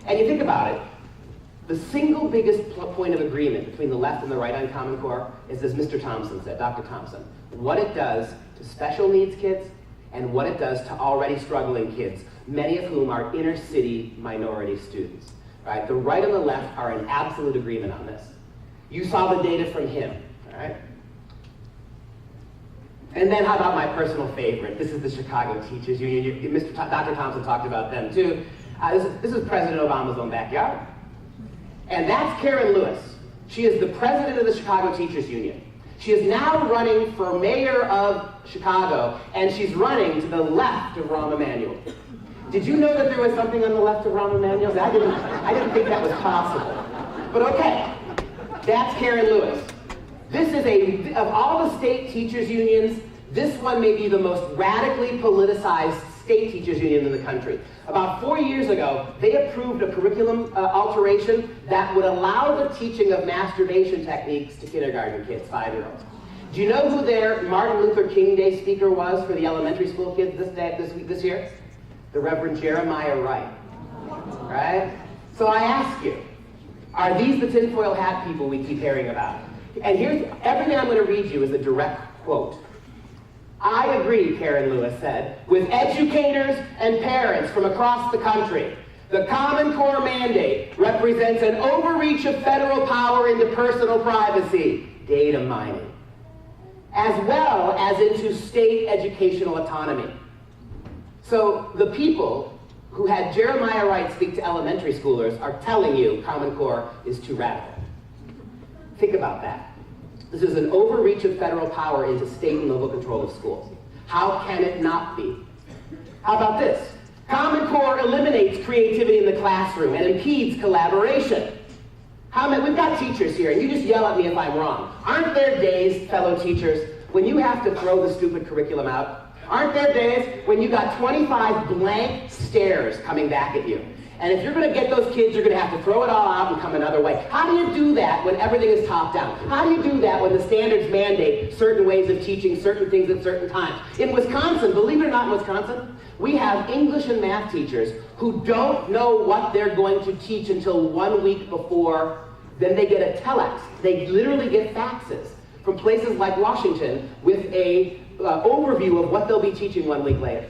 And you think about it, the single biggest point of agreement between the left and the right on Common Core is, as Mr. Thompson said, Dr. Thompson, what it does to special needs kids and what it does to already struggling kids, many of whom are inner city minority students. Right? The right and the left are in absolute agreement on this. You saw the data from him. All right? And then how about my personal favorite? This is the Chicago Teachers Union. Dr. Thompson talked about them too. This is President Obama's own backyard. And that's Karen Lewis. She is the president of the Chicago Teachers Union. She is now running for mayor of Chicago, and she's running to the left of Rahm Emanuel. Did you know that there was something on the left of Rahm Emanuel? I didn't think that was possible. But okay, that's Karen Lewis. This is of all the state teachers unions, this one may be the most radically politicized state teachers union in the country. About 4 years ago, they approved a curriculum alteration that would allow the teaching of masturbation techniques to kindergarten kids, 5-year-olds. Do you know who their Martin Luther King Day speaker was for the elementary school kids this year? The Reverend Jeremiah Wright. Right? So I ask you, are these the tinfoil hat people we keep hearing about? And here's, everything I'm going to read you is a direct quote. I agree, Karen Lewis said, with educators and parents from across the country. The Common Core mandate represents an overreach of federal power into personal privacy, data mining, as well as into state educational autonomy. So the people who had Jeremiah Wright speak to elementary schoolers are telling you Common Core is too radical. Think about that. This is an overreach of federal power into state and local control of schools. How can it not be? How about this? Common Core eliminates creativity in the classroom and impedes collaboration. We've got teachers here, and you just yell at me if I'm wrong. Aren't there days, fellow teachers, when you have to throw the stupid curriculum out? Aren't there days when you got 25 blank stares coming back at you? And if you're going to get those kids, you're going to have to throw it all out and come another way. How do you do that when everything is top down? How do you do that when the standards mandate certain ways of teaching certain things at certain times? In Wisconsin, believe it or not, in Wisconsin, we have English and math teachers who don't know what they're going to teach until 1 week before. Then they get a telex. They literally get faxes from places like Washington with a overview of what they'll be teaching 1 week later.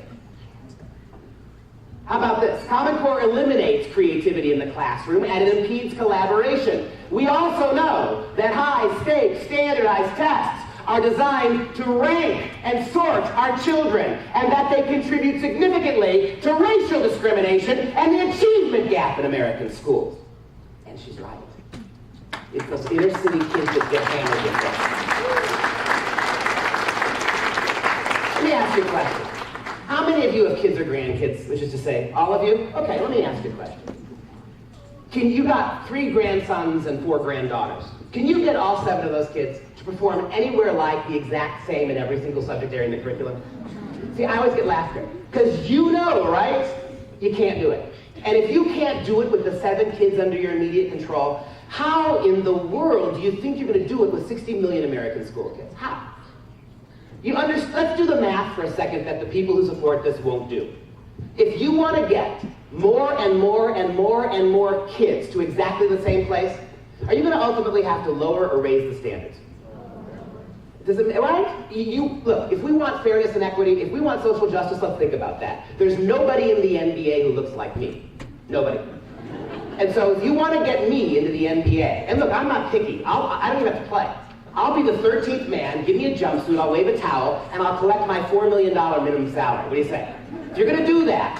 How about this? Common Core eliminates creativity in the classroom and it impedes collaboration. We also know that high-stakes standardized tests are designed to rank and sort our children, and that they contribute significantly to racial discrimination and the achievement gap in American schools. And she's right. It's those inner city kids that get hammered with this. Let me ask you a question. How many of you have kids or grandkids, which is to say, all of you? Okay, let me ask you a question. You got 3 grandsons and 4 granddaughters. Can you get all 7 of those kids to perform anywhere like the exact same in every single subject area in the curriculum? See, I always get laughter. Because you know, right? You can't do it. And if you can't do it with the 7 kids under your immediate control, how in the world do you think you're going to do it with 60 million American school kids? How? Let's do the math for a second that the people who support this won't do. If you want to get more and more and more and more kids to exactly the same place, are you going to ultimately have to lower or raise the standards? Does it, right? Look, if we want fairness and equity, if we want social justice, let's think about that. There's nobody in the NBA who looks like me. Nobody. And so if you want to get me into the NBA, and look, I'm not picky. I don't even have to play. I'll be the 13th man, give me a jumpsuit, I'll wave a towel, and I'll collect my $4 million minimum salary. What do you say? If you're going to do that,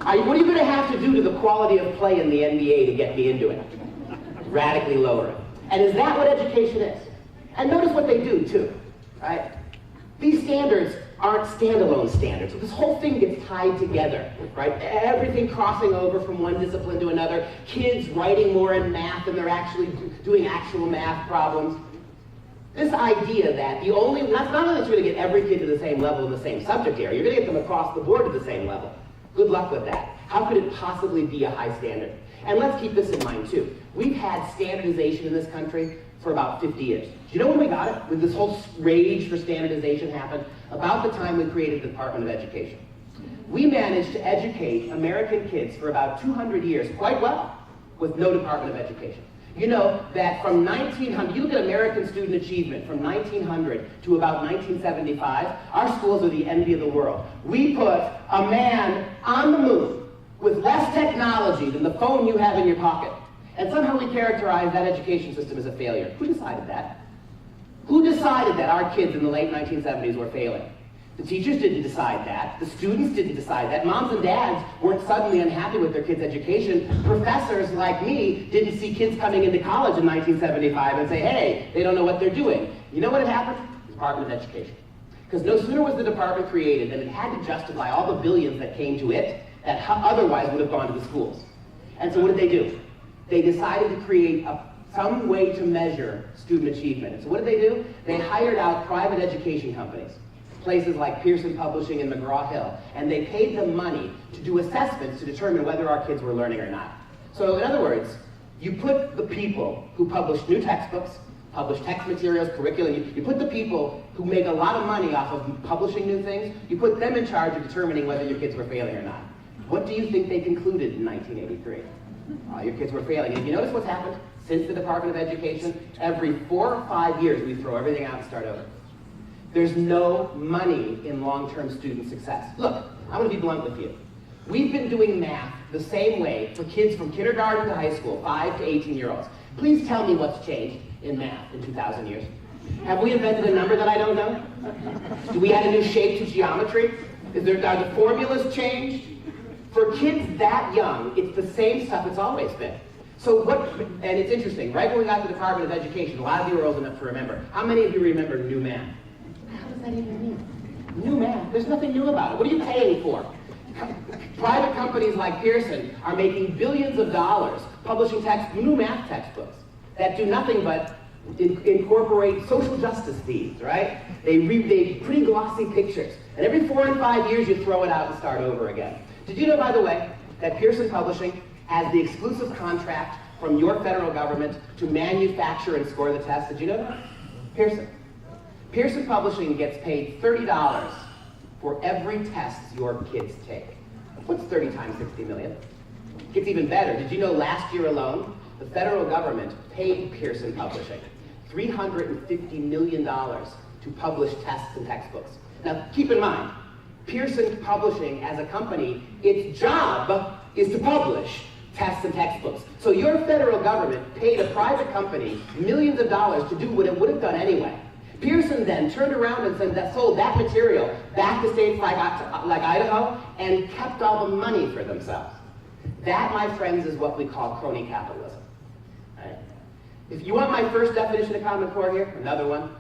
what are you going to have to do to the quality of play in the NBA to get me into it? Radically lower it. And is that what education is? And notice what they do, too. Right? These standards aren't standalone standards. So this whole thing gets tied together, right? Everything crossing over from one discipline to another. Kids writing more in math than they're actually doing actual math problems. This idea that not only that you're going to get every kid to the same level in the same subject area, you're going to get them across the board to the same level. Good luck with that. How could it possibly be a high standard? And let's keep this in mind, too. We've had standardization in this country for about 50 years. Do you know when we got it? When this whole rage for standardization happened? About the time we created the Department of Education. We managed to educate American kids for about 200 years quite well with no Department of Education. You know that from 1900, you look at American student achievement from 1900 to about 1975, our schools are the envy of the world. We put a man on the moon with less technology than the phone you have in your pocket. And somehow we characterize that education system as a failure. Who decided that? Who decided that our kids in the late 1970s were failing? The teachers didn't decide that. The students didn't decide that. Moms and dads weren't suddenly unhappy with their kids' education. Professors like me didn't see kids coming into college in 1975 and say, hey, they don't know what they're doing. You know what had happened? Department of Education. Because no sooner was the department created than it had to justify all the billions that came to it that otherwise would have gone to the schools. And so what did they do? They decided to create some way to measure student achievement. And so what did they do? They hired out private education companies, places like Pearson Publishing and McGraw-Hill, and they paid them money to do assessments to determine whether our kids were learning or not. So in other words, you put the people who publish new textbooks, publish text materials, curriculum, you put the people who make a lot of money off of publishing new things, you put them in charge of determining whether your kids were failing or not. What do you think they concluded in 1983? Your kids were failing. And you notice what's happened since the Department of Education? Every 4 or 5 years, we throw everything out and start over. There's no money in long-term student success. Look, I'm going to be blunt with you. We've been doing math the same way for kids from kindergarten to high school, 5 to 18-year-olds. Please tell me what's changed in math in 2,000 years. Have we invented a number that I don't know? Do we add a new shape to geometry? Are the formulas changed? For kids that young, it's the same stuff it's always been. So and it's interesting, right when we got to the Department of Education, a lot of you are old enough to remember. How many of you remember new math? How does that even mean? New math, there's nothing new about it. What are you paying for? Private companies like Pearson are making billions of dollars publishing new math textbooks that do nothing but incorporate social justice themes, right? They pretty glossy pictures. And every 4 and 5 years you throw it out and start over again. Did you know, by the way, that Pearson Publishing has the exclusive contract from your federal government to manufacture and score the tests. Did you know that? Pearson. Pearson Publishing gets paid $30 for every test your kids take. What's 30 times 60 million? It gets even better. Did you know last year alone, the federal government paid Pearson Publishing $350 million to publish tests and textbooks. Now, keep in mind, Pearson Publishing as a company, its job is to publish tests and textbooks. So your federal government paid a private company millions of dollars to do what it would have done anyway. Pearson then turned around and sold that material back to states like Idaho and kept all the money for themselves. That, my friends, is what we call crony capitalism. Right? If you want my first definition of Common Core here, another one.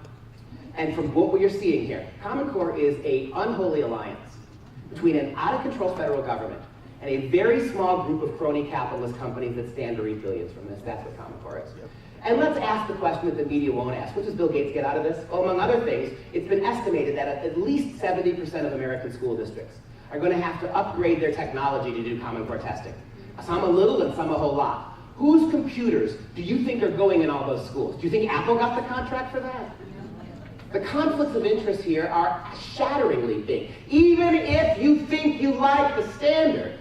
And from what we are seeing here, Common Core is an unholy alliance between an out-of-control federal government and a very small group of crony capitalist companies that stand to reap billions from this. That's what Common Core is. Yep. And let's ask the question that the media won't ask. What does Bill Gates get out of this? Well, among other things, it's been estimated that at least 70% of American school districts are going to have to upgrade their technology to do Common Core testing. Some a little and some a whole lot. Whose computers do you think are going in all those schools? Do you think Apple got the contract for that? The conflicts of interest here are shatteringly big. Even if you think you like the standards,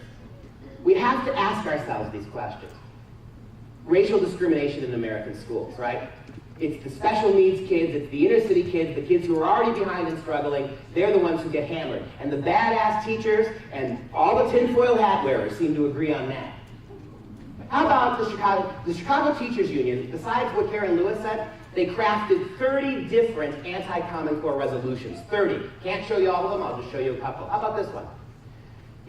we have to ask ourselves these questions. Racial discrimination in American schools, right? It's the special needs kids, it's the inner city kids, the kids who are already behind and struggling, they're the ones who get hammered. And the badass teachers and all the tinfoil hat wearers seem to agree on that. How about the Chicago Teachers Union, besides what Karen Lewis said, they crafted 30 different anti-Common Core resolutions. 30. Can't show you all of them, I'll just show you a couple. How about this one?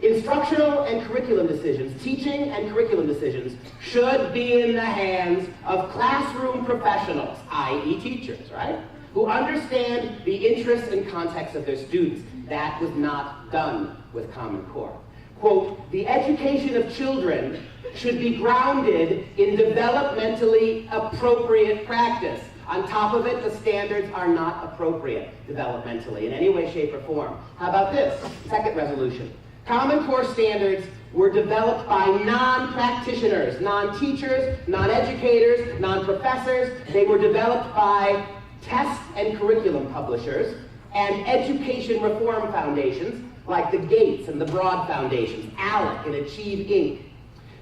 Instructional and curriculum decisions, teaching and curriculum decisions, should be in the hands of classroom professionals, i.e. teachers, right? Who understand the interests and context of their students. That was not done with Common Core. Quote, the education of children should be grounded in developmentally appropriate practice. On top of it, the standards are not appropriate developmentally in any way, shape, or form. How about this? Second resolution. Common Core standards were developed by non-practitioners, non-teachers, non-educators, non-professors. They were developed by test and curriculum publishers and education reform foundations like the Gates and the Broad Foundations, ALEC and Achieve Inc.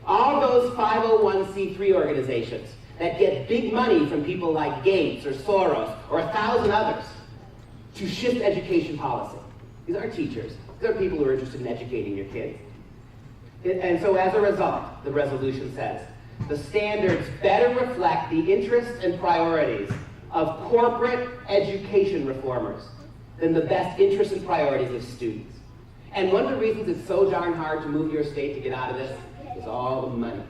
All those 501c3 organizations that get big money from people like Gates or Soros or 1,000 others to shift education policy. These aren't teachers. These are people who are interested in educating your kids. And so as a result, the resolution says, the standards better reflect the interests and priorities of corporate education reformers than the best interests and priorities of students. And one of the reasons it's so darn hard to move your state to get out of this is all the money,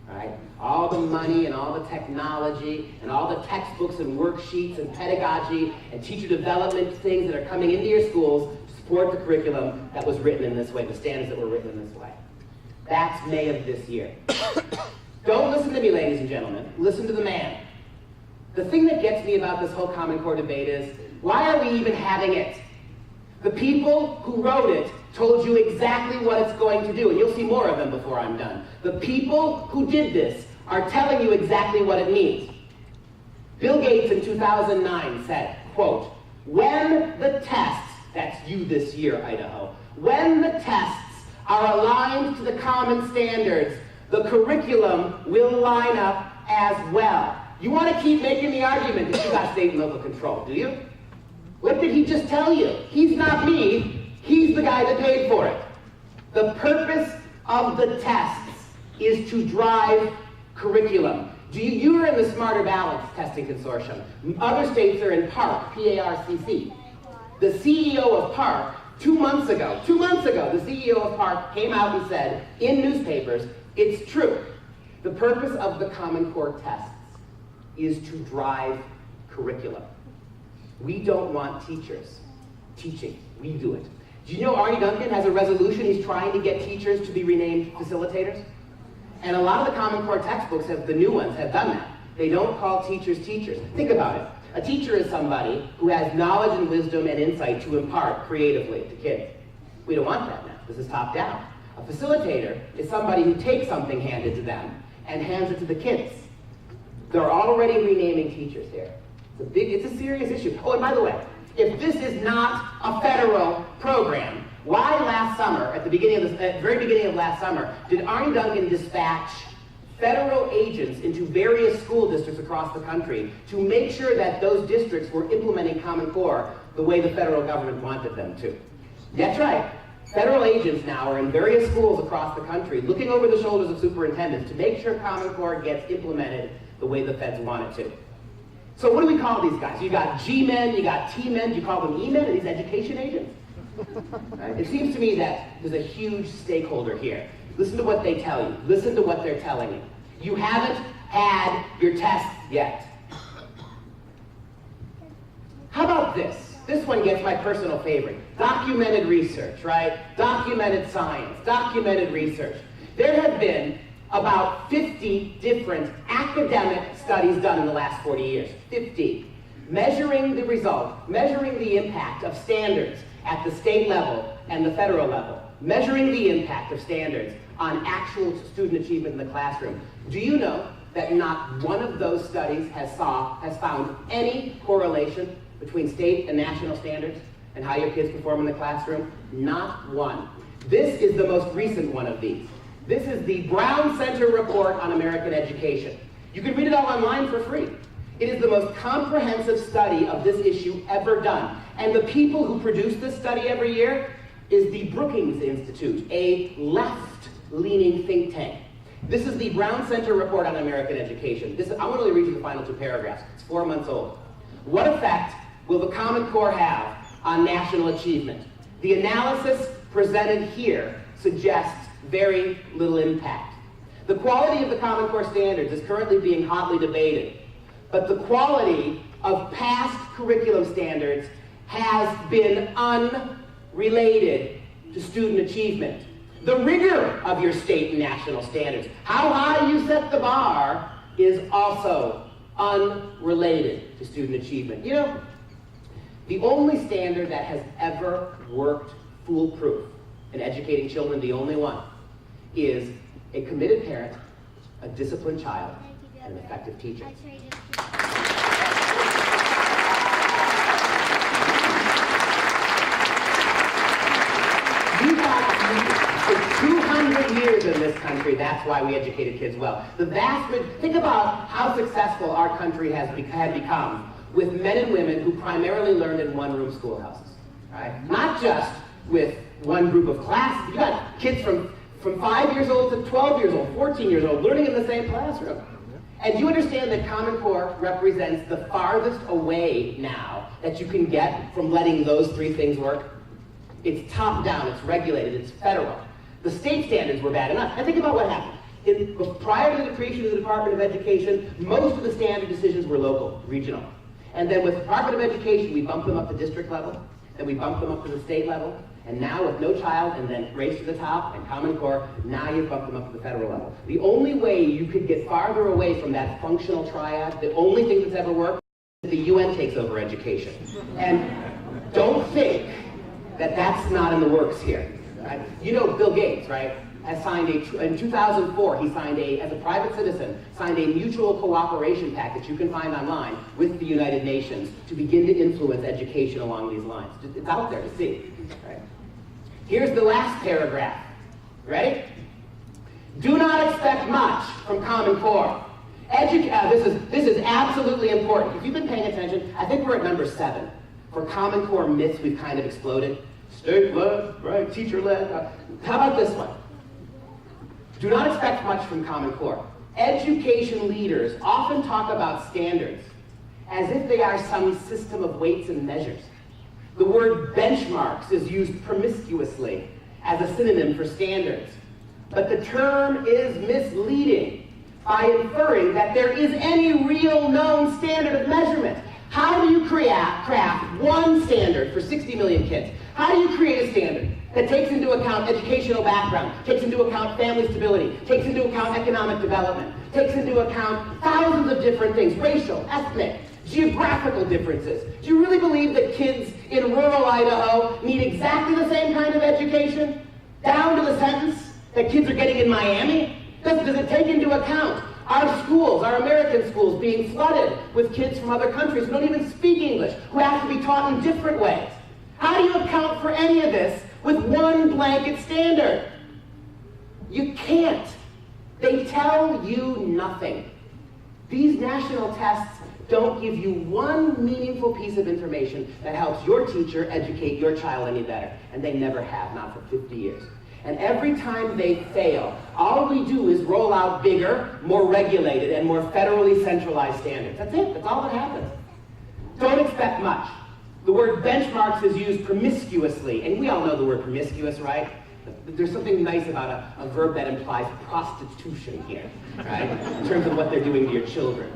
right? All the money and all the technology and all the textbooks and worksheets and pedagogy and teacher development things that are coming into your schools to support the curriculum that was written in this way, the standards that were written in this way. That's May of this year. Don't listen to me, ladies and gentlemen. Listen to the man. The thing that gets me about this whole Common Core debate is, why are we even having it? The people who wrote it told you exactly what it's going to do, and you'll see more of them before I'm done. The people who did this are telling you exactly what it means. Bill Gates in 2009 said, quote, when the tests, that's you this year, Idaho, when the tests are aligned to the common standards, the curriculum will line up as well. You want to keep making the argument that you got state and local control, do you? What did he just tell you? He's not me. He's the guy that paid for it. The purpose of the tests is to drive curriculum. You're in the Smarter Balance Testing Consortium. Other states are in PARC, P-A-R-C-C. The CEO of PARC, 2 months ago, the CEO of PARC came out and said in newspapers, it's true. The purpose of the Common Core tests is to drive curriculum. We don't want teachers teaching. We do it. Do you know Arnie Duncan has a resolution? He's trying to get teachers to be renamed facilitators. And a lot of the Common Core textbooks, the new ones, have done that. They don't call teachers teachers. Think about it. A teacher is somebody who has knowledge and wisdom and insight to impart creatively to kids. We don't want that now. This is top down. A facilitator is somebody who takes something handed to them and hands it to the kids. They're already renaming teachers here. It's a serious issue. Oh, and by the way, if this is not a federal program, why last summer, at the very beginning of last summer, did Arne Duncan dispatch federal agents into various school districts across the country to make sure that those districts were implementing Common Core the way the federal government wanted them to? That's right. Federal agents now are in various schools across the country looking over the shoulders of superintendents to make sure Common Core gets implemented the way the feds want it to. So what do we call these guys? You got G-men, you got T-men, do you call them E-men, are these education agents? Right? It seems to me that there's a huge stakeholder here. Listen to what they tell you. Listen to what they're telling you. You haven't had your tests yet. How about this? This one gets my personal favorite. Documented research, right? Documented science, documented research. There have been about 50 different academic studies done in the last 40 years. 50. Measuring the result, measuring the impact of standards at the state level and the federal level. Measuring the impact of standards on actual student achievement in the classroom. Do you know that not one of those studies has found any correlation between state and national standards and how your kids perform in the classroom? Not one. This is the most recent one of these. This is the Brown Center Report on American Education. You can read it all online for free. It is the most comprehensive study of this issue ever done. And the people who produce this study every year is the Brookings Institute, a left-leaning think tank. This is the Brown Center Report on American Education. I want to read you the final 2 paragraphs. It's 4 months old. What effect will the Common Core have on national achievement? The analysis presented here suggests very little impact. The quality of the Common Core standards is currently being hotly debated, but the quality of past curriculum standards has been unrelated to student achievement. The rigor of your state and national standards, how high you set the bar, is also unrelated to student achievement. You know, the only standard that has ever worked foolproof in educating children, the only one, is a committed parent, a disciplined child, and an effective teacher. For 200 years in this country, that's why we educated kids well. Think about how successful our country had become with men and women who primarily learned in one-room schoolhouses, right? Not just with one group of classes. You got kids from 5 years old to 12 years old, 14 years old, learning in the same classroom. And you understand that Common Core represents the farthest away now that you can get from letting those 3 things work? It's top-down, it's regulated, it's federal. The state standards were bad enough. And think about what happened. Prior to the creation of the Department of Education, most of the standard decisions were local, regional. And then with the Department of Education, we bumped them up to district level, then we bumped them up to the state level, and now with No Child and then Race to the Top and Common Core, now you've bumped them up to the federal level. The only way you could get farther away from that functional triad, the only thing that's ever worked, is the UN takes over education. And don't think that that's not in the works here. Right? You know Bill Gates, right, has signed in 2004, he signed as a private citizen, signed a mutual cooperation pact that you can find online with the United Nations to begin to influence education along these lines. It's out there to see. Right? Here's the last paragraph. Ready? Do not expect much from Common Core. This is absolutely important. If you've been paying attention, I think we're at number 7. For Common Core myths, we've kind of exploded. State-led, right? Teacher-led. How about this one? Do not expect much from Common Core. Education leaders often talk about standards as if they are some system of weights and measures. The word benchmarks is used promiscuously as a synonym for standards. But the term is misleading by inferring that there is any real known standard of measurement. How do you craft one standard for 60 million kids? How do you create a standard that takes into account educational background, takes into account family stability, takes into account economic development, takes into account thousands of different things, racial, ethnic, geographical differences? Do you really believe that kids in rural Idaho need exactly the same kind of education? Down to the sentence? that kids are getting in Miami? Does it take into account our schools, our American schools, being flooded with kids from other countries who don't even speak English, who have to be taught in different ways? How do you account for any of this with one blanket standard? You can't. They tell you nothing. These national tests don't give you one meaningful piece of information that helps your teacher educate your child any better. And they never have, not for 50 years. And every time they fail, all we do is roll out bigger, more regulated, and more federally centralized standards. That's it. That's all that happens. Don't expect much. The word benchmarks is used promiscuously, and we all know the word promiscuous, right? There's something nice about a verb that implies prostitution here, right? In terms of what they're doing to your children.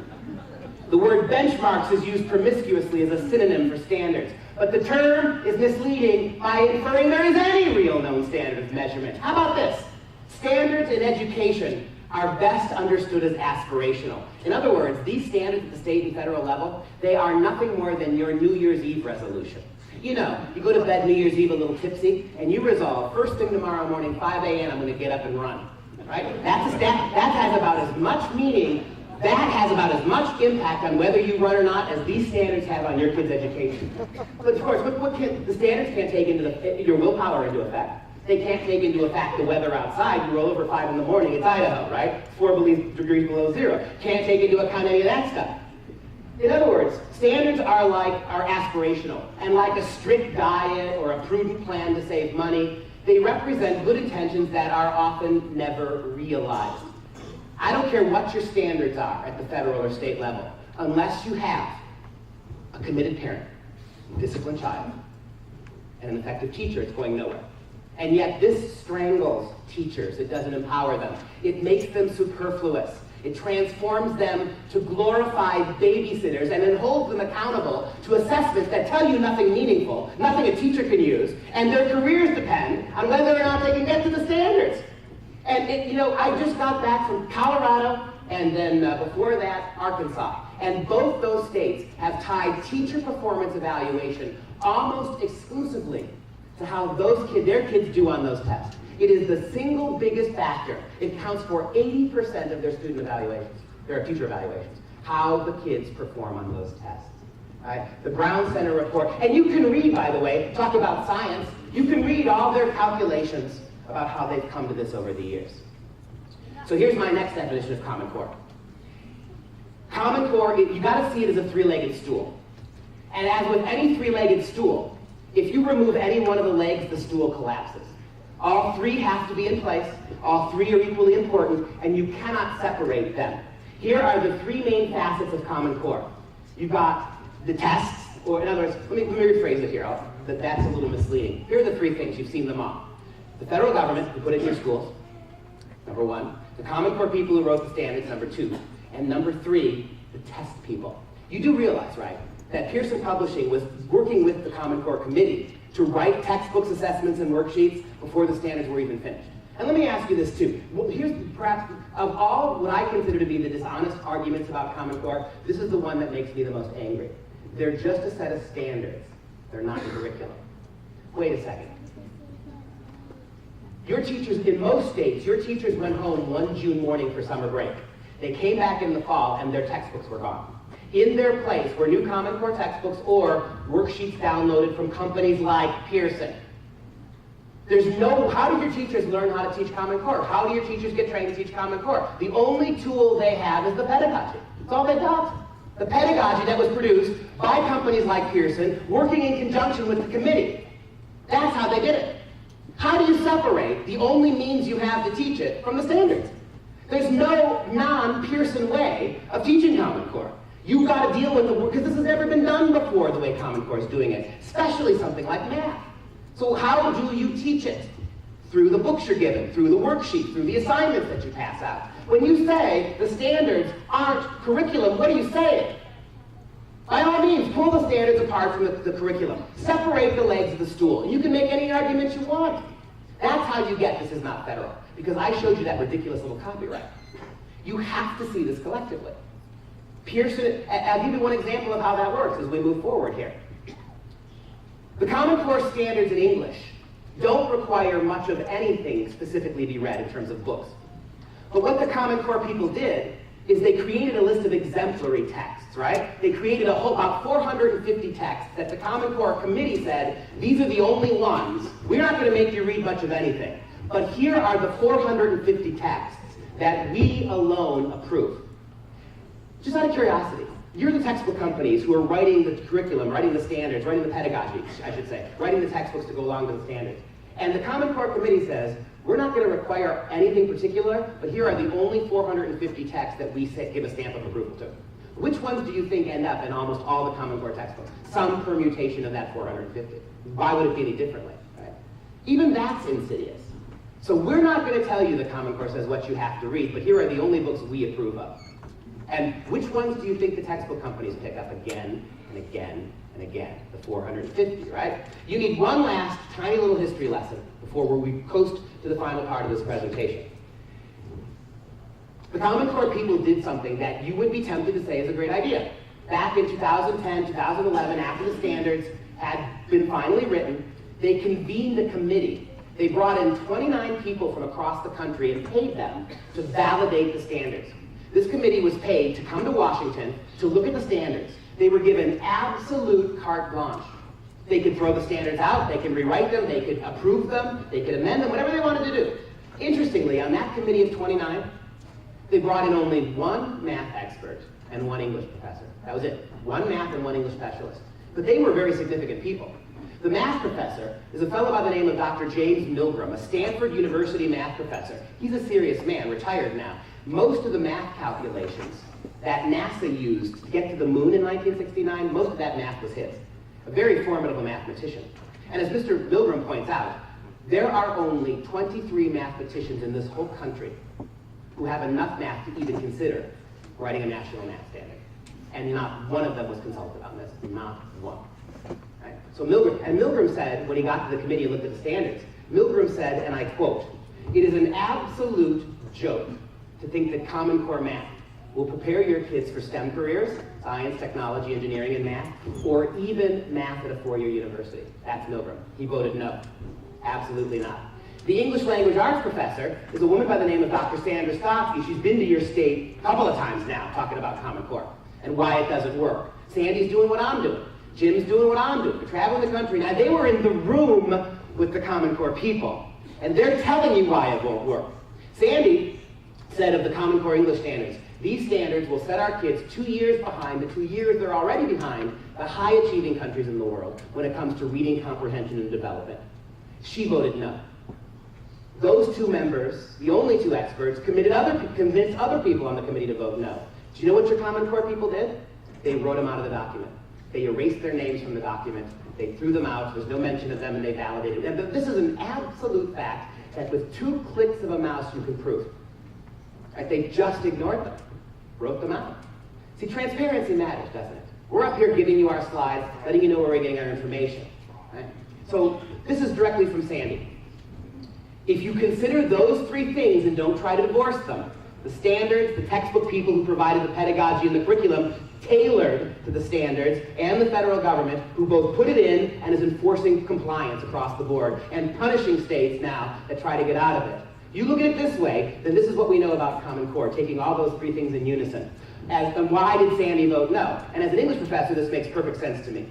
The word benchmarks is used promiscuously as a synonym for standards. But the term is misleading by inferring there is any real known standard of measurement. How about this? Standards in education are best understood as aspirational. In other words, these standards at the state and federal level, they are nothing more than your New Year's Eve resolution. You know, you go to bed New Year's Eve a little tipsy, and you resolve, first thing tomorrow morning, 5 a.m., I'm going to get up and run. Right? That has about as much meaning, that has about as much impact on whether you run or not as these standards have on your kid's education. But of course, the standards can't take your willpower into effect. They can't take into effect the weather outside. You roll over 5 in the morning, it's Idaho, right? 4 degrees below zero. Can't take into account any of that stuff. In other words, standards are aspirational, and like a strict diet or a prudent plan to save money, they represent good intentions that are often never realized. I don't care what your standards are at the federal or state level, unless you have a committed parent, a disciplined child, and an effective teacher, it's going nowhere. And yet this strangles teachers. It doesn't empower them. It makes them superfluous. It transforms them to glorified babysitters and then holds them accountable to assessments that tell you nothing meaningful, nothing a teacher can use, and their careers depend on whether or not they can get to the standards. And I just got back from Colorado and then before that, Arkansas. And both those states have tied teacher performance evaluation almost exclusively to how their kids do on those tests. It is the single biggest factor. It counts for 80% of their student evaluations, their teacher evaluations, how the kids perform on those tests. Right? The Brown Center report, and you can read, by the way, talk about science, you can read all their calculations about how they've come to this over the years. So here's my next definition of Common Core. Common Core, you gotta see it as a three-legged stool. And as with any three-legged stool, if you remove any one of the legs, the stool collapses. All three have to be in place, all three are equally important, and you cannot separate them. Here are the three main facets of Common Core. You've got the tests, or in other words, let me rephrase it here, that's a little misleading. Here are the three things, you've seen them all. The federal government, who put it in your schools, number one. The Common Core people who wrote the standards, number two. And number three, the test people. You do realize, right, that Pearson Publishing was working with the Common Core Committee to write textbooks, assessments, and worksheets before the standards were even finished. And let me ask you this too. Here's perhaps, of all what I consider to be the dishonest arguments about Common Core, this is the one that makes me the most angry. They're just a set of standards. They're not the curriculum. Wait a second. Your teachers, in most states, your teachers went home one June morning for summer break. They came back in the fall and their textbooks were gone. In their place were new Common Core textbooks or worksheets downloaded from companies like Pearson. How do your teachers learn how to teach Common Core? How do your teachers get trained to teach Common Core? The only tool they have is the pedagogy. That's all they've got. The pedagogy that was produced by companies like Pearson, working in conjunction with the committee. That's how they did it. How do you separate the only means you have to teach it from the standards? There's no non-Pearson way of teaching Common Core. You've got to deal with because this has never been done before the way Common Core is doing it, especially something like math. So how do you teach it? Through the books you're given, through the worksheet, through the assignments that you pass out. When you say the standards aren't curriculum, what are you saying? By all means, pull the standards apart from the curriculum. Separate the legs of the stool. You can make any argument you want. That's how you get this is not federal. Because I showed you that ridiculous little copyright. You have to see this collectively. Pearson, I'll give you one example of how that works as we move forward here. The Common Core standards in English don't require much of anything specifically be read in terms of books. But what the Common Core people did is they created a list of exemplary texts, right? They created about 450 texts that the Common Core committee said, these are the only ones. We're not going to make you read much of anything. But here are the 450 texts that we alone approve. Just out of curiosity, you're the textbook companies who are writing the curriculum, writing the standards, writing the pedagogy, I should say, writing the textbooks to go along with the standards. And the Common Core committee says, we're not going to require anything particular, but here are the only 450 texts that we give a stamp of approval to. Which ones do you think end up in almost all the Common Core textbooks? Some permutation of that 450. Why would it be any differently? Right? Even that's insidious. So we're not going to tell you the Common Core says what you have to read, but here are the only books we approve of. And which ones do you think the textbook companies pick up again and again and again? The 450, right? You need one last tiny little history lesson before we coast to the final part of this presentation. The Common Core people did something that you would be tempted to say is a great idea. Back in 2010, 2011, after the standards had been finally written, they convened a committee. They brought in 29 people from across the country and paid them to validate the standards. This committee was paid to come to Washington to look at the standards. They were given absolute carte blanche. They could throw the standards out, they could rewrite them, they could approve them, they could amend them, whatever they wanted to do. Interestingly, on that committee of 29, they brought in only one math expert and one English professor. That was it. One math and one English specialist. But they were very significant people. The math professor is a fellow by the name of Dr. James Milgram, a Stanford University math professor. He's a serious man, retired now. Most of the math calculations that NASA used to get to the moon in 1969, most of that math was his. A very formidable mathematician. And as Mr. Milgram points out, there are only 23 mathematicians in this whole country who have enough math to even consider writing a national math standard. And not one of them was consulted on this. Not one. Right? So Milgram said, when he got to the committee and looked at the standards, Milgram said, and I quote, "It is an absolute joke to think that Common Core math will prepare your kids for STEM careers, science, technology, engineering, and math, or even math at a four-year university." That's Milgram. He voted no. Absolutely not. The English language arts professor is a woman by the name of Dr. Sandra Stotsky. She's been to your state a couple of times now talking about Common Core and why it doesn't work. Sandy's doing what I'm doing. Jim's doing what I'm doing. We're traveling the country. Now, they were in the room with the Common Core people, and they're telling you why it won't work. Sandy said of the Common Core English standards, "These standards will set our kids 2 years behind, the 2 years they're already behind, the high-achieving countries in the world when it comes to reading comprehension and development." She voted no. Those two members, the only two experts, convinced other people on the committee to vote no. Do you know what your Common Core people did? They wrote them out of the document. They erased their names from the document. They threw them out. There's no mention of them, and they validated them. And this is an absolute fact that with 2 clicks of a mouse you can prove. Right? They just ignored them, wrote them out. See, transparency matters, doesn't it? We're up here giving you our slides, letting you know where we're getting our information. Right? So this is directly from Sandy. If you consider those 3 things and don't try to divorce them, the standards, the textbook people who provided the pedagogy and the curriculum tailored to the standards, and the federal government who both put it in and is enforcing compliance across the board and punishing states now that try to get out of it. You look at it this way, then this is what we know about Common Core, taking all those 3 things in unison. And why did Sandy vote no? And as an English professor, this makes perfect sense to me.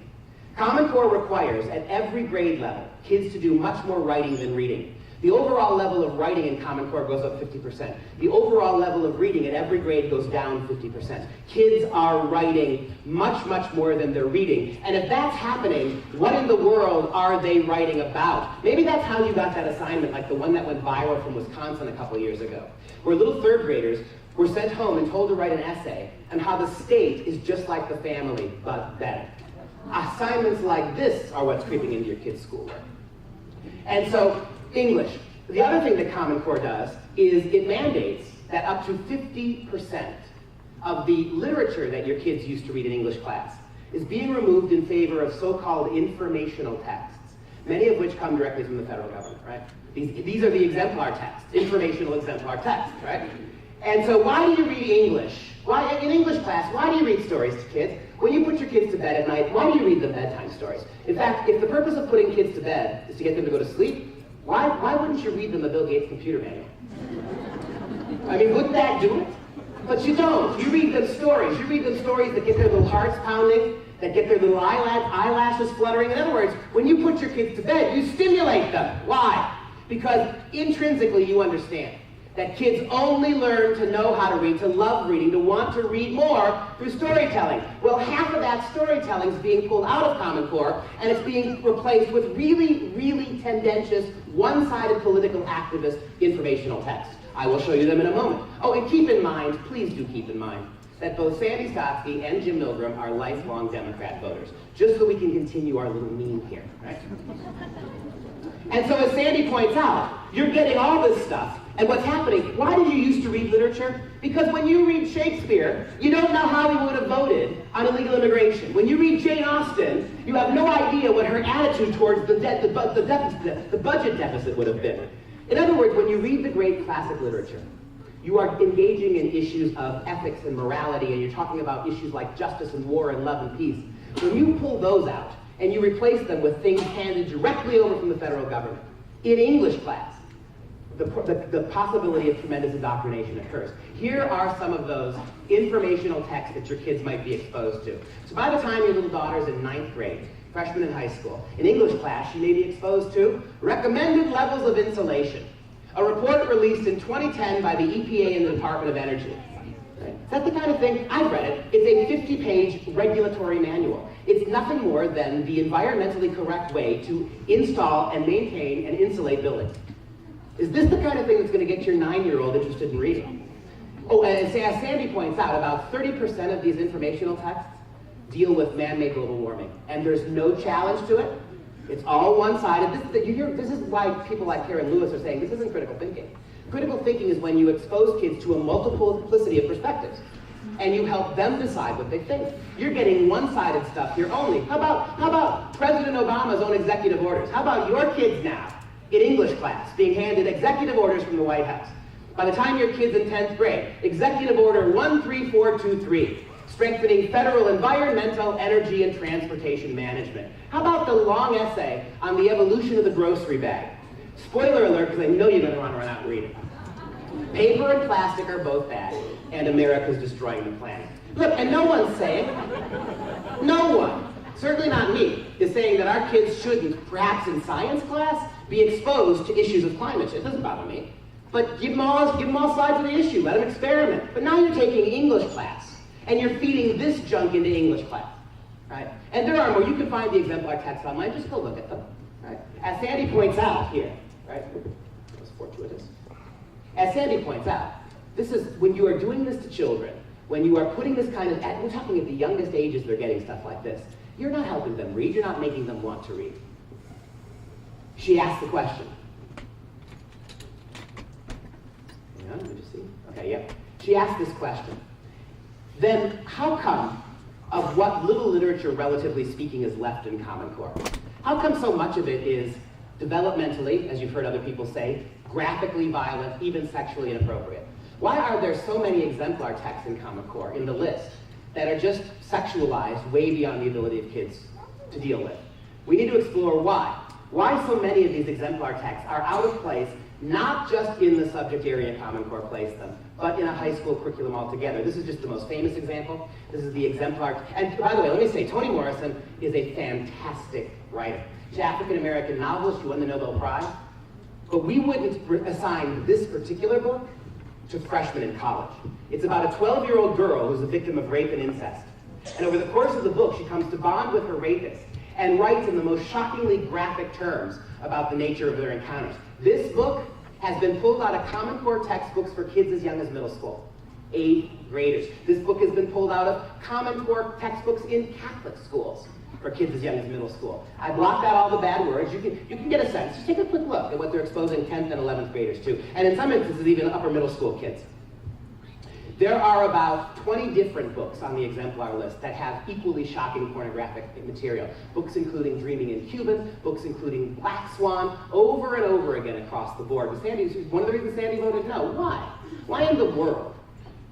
Common Core requires, at every grade level, kids to do much more writing than reading. The overall level of writing in Common Core goes up 50%. The overall level of reading at every grade goes down 50%. Kids are writing much, much more than they're reading. And if that's happening, what in the world are they writing about? Maybe that's how you got that assignment, like the one that went viral from Wisconsin a couple years ago, where little 3rd graders were sent home and told to write an essay on how the state is just like the family, but better. Assignments like this are what's creeping into your kids' schoolwork. And so, English. The other thing that Common Core does is it mandates that up to 50% of the literature that your kids used to read in English class is being removed in favor of so-called informational texts, many of which come directly from the federal government, right? These are the exemplar texts, informational exemplar texts, right? And so why do you read English? Why, in English class, why do you read stories to kids? When you put your kids to bed at night, why do you read them bedtime stories? In fact, if the purpose of putting kids to bed is to get them to go to sleep, Why wouldn't you read them the Bill Gates computer manual? I mean, wouldn't that do it? But you don't. You read them stories. You read them stories that get their little hearts pounding, that get their little eyelashes fluttering. In other words, when you put your kids to bed, you stimulate them. Why? Because intrinsically you understand that kids only learn to know how to read, to love reading, to want to read more through storytelling. Well, half of that storytelling is being pulled out of Common Core, and it's being replaced with really, really tendentious, one-sided political activist informational text. I will show you them in a moment. Oh, and keep in mind, please do keep in mind, that both Sandy Stotsky and Jim Milgram are lifelong Democrat voters, just so we can continue our little meme here, right? And so as Sandy points out, you're getting all this stuff, and what's happening, why did you used to read literature? Because when you read Shakespeare, you don't know how he would have voted on illegal immigration. When you read Jane Austen, you have no idea what her attitude towards the budget deficit would have been. In other words, when you read the great classic literature, you are engaging in issues of ethics and morality, and you're talking about issues like justice and war and love and peace. When you pull those out, and you replace them with things handed directly over from the federal government, in English class, the possibility of tremendous indoctrination occurs. Here are some of those informational texts that your kids might be exposed to. So by the time your little daughter's in 9th grade, freshman in high school, in English class, she may be exposed to recommended levels of insulation, a report released in 2010 by the EPA and the Department of Energy. Right? Is that the kind of thing? I've read it. It's a 50-page regulatory manual. It's nothing more than the environmentally correct way to install and maintain and insulate buildings. Is this the kind of thing that's going to get your 9-year-old interested in reading? Oh, and as Sandy points out, about 30% of these informational texts deal with man-made global warming, and there's no challenge to it. It's all one-sided. This is why people like Karen Lewis are saying this isn't critical thinking. Critical thinking is when you expose kids to a multiplicity of perspectives, and you help them decide what they think. You're getting one-sided stuff here only. How about President Obama's own executive orders? How about your kids now, in English class, being handed executive orders from the White House? By the time your kid's in 10th grade, Executive Order 13423, strengthening federal environmental, energy, and transportation management. How about the long essay on the evolution of the grocery bag? Spoiler alert, because I know you're going to want to run out and read it. Paper and plastic are both bad, and America's destroying the planet. Look, and no one's saying, no one, certainly not me, is saying that our kids shouldn't, perhaps in science class, be exposed to issues of climate change. It doesn't bother me. But give them all sides of the issue. Let them experiment. But now you're taking English class, and you're feeding this junk into English class, right? And there are more. You can find the exemplar texts online. Just go look at them, right? As Sandy points out here, right? That was fortuitous. As Sandy points out, this is when you are doing this to children, when you are putting this kind of, we're talking at the youngest ages they're getting stuff like this. You're not helping them read. You're not making them want to read. She asked the question. Yeah, let me just see. Okay, yep. She asked this question. Then how come, of what little literature, relatively speaking, is left in Common Core, how come so much of it is developmentally, as you've heard other people say, graphically violent, even sexually inappropriate? Why are there so many exemplar texts in Common Core, in the list, that are just sexualized way beyond the ability of kids to deal with? We need to explore why. Why so many of these exemplar texts are out of place, not just in the subject area Common Core placed them, but in a high school curriculum altogether. This is just the most famous example. This is the exemplar. And by the way, let me say, Toni Morrison is a fantastic writer. She's an African-American novelist. She won the Nobel Prize. But we wouldn't assign this particular book to freshmen in college. It's about a 12-year-old girl who's a victim of rape and incest. And over the course of the book, she comes to bond with her rapist and writes in the most shockingly graphic terms about the nature of their encounters. This book has been pulled out of Common Core textbooks for kids as young as middle school, 8th graders. This book has been pulled out of Common Core textbooks in Catholic schools for kids as young as middle school. I blocked out all the bad words. You can get a sense. Just take a quick look at what they're exposing 10th and 11th graders to, and in some instances even upper middle school kids. There are about 20 different books on the exemplar list that have equally shocking pornographic material. Books including Dreaming in Cuban, books including Black Swan, over and over again across the board. But one of the reasons Sandy voted no. Why? Why in the world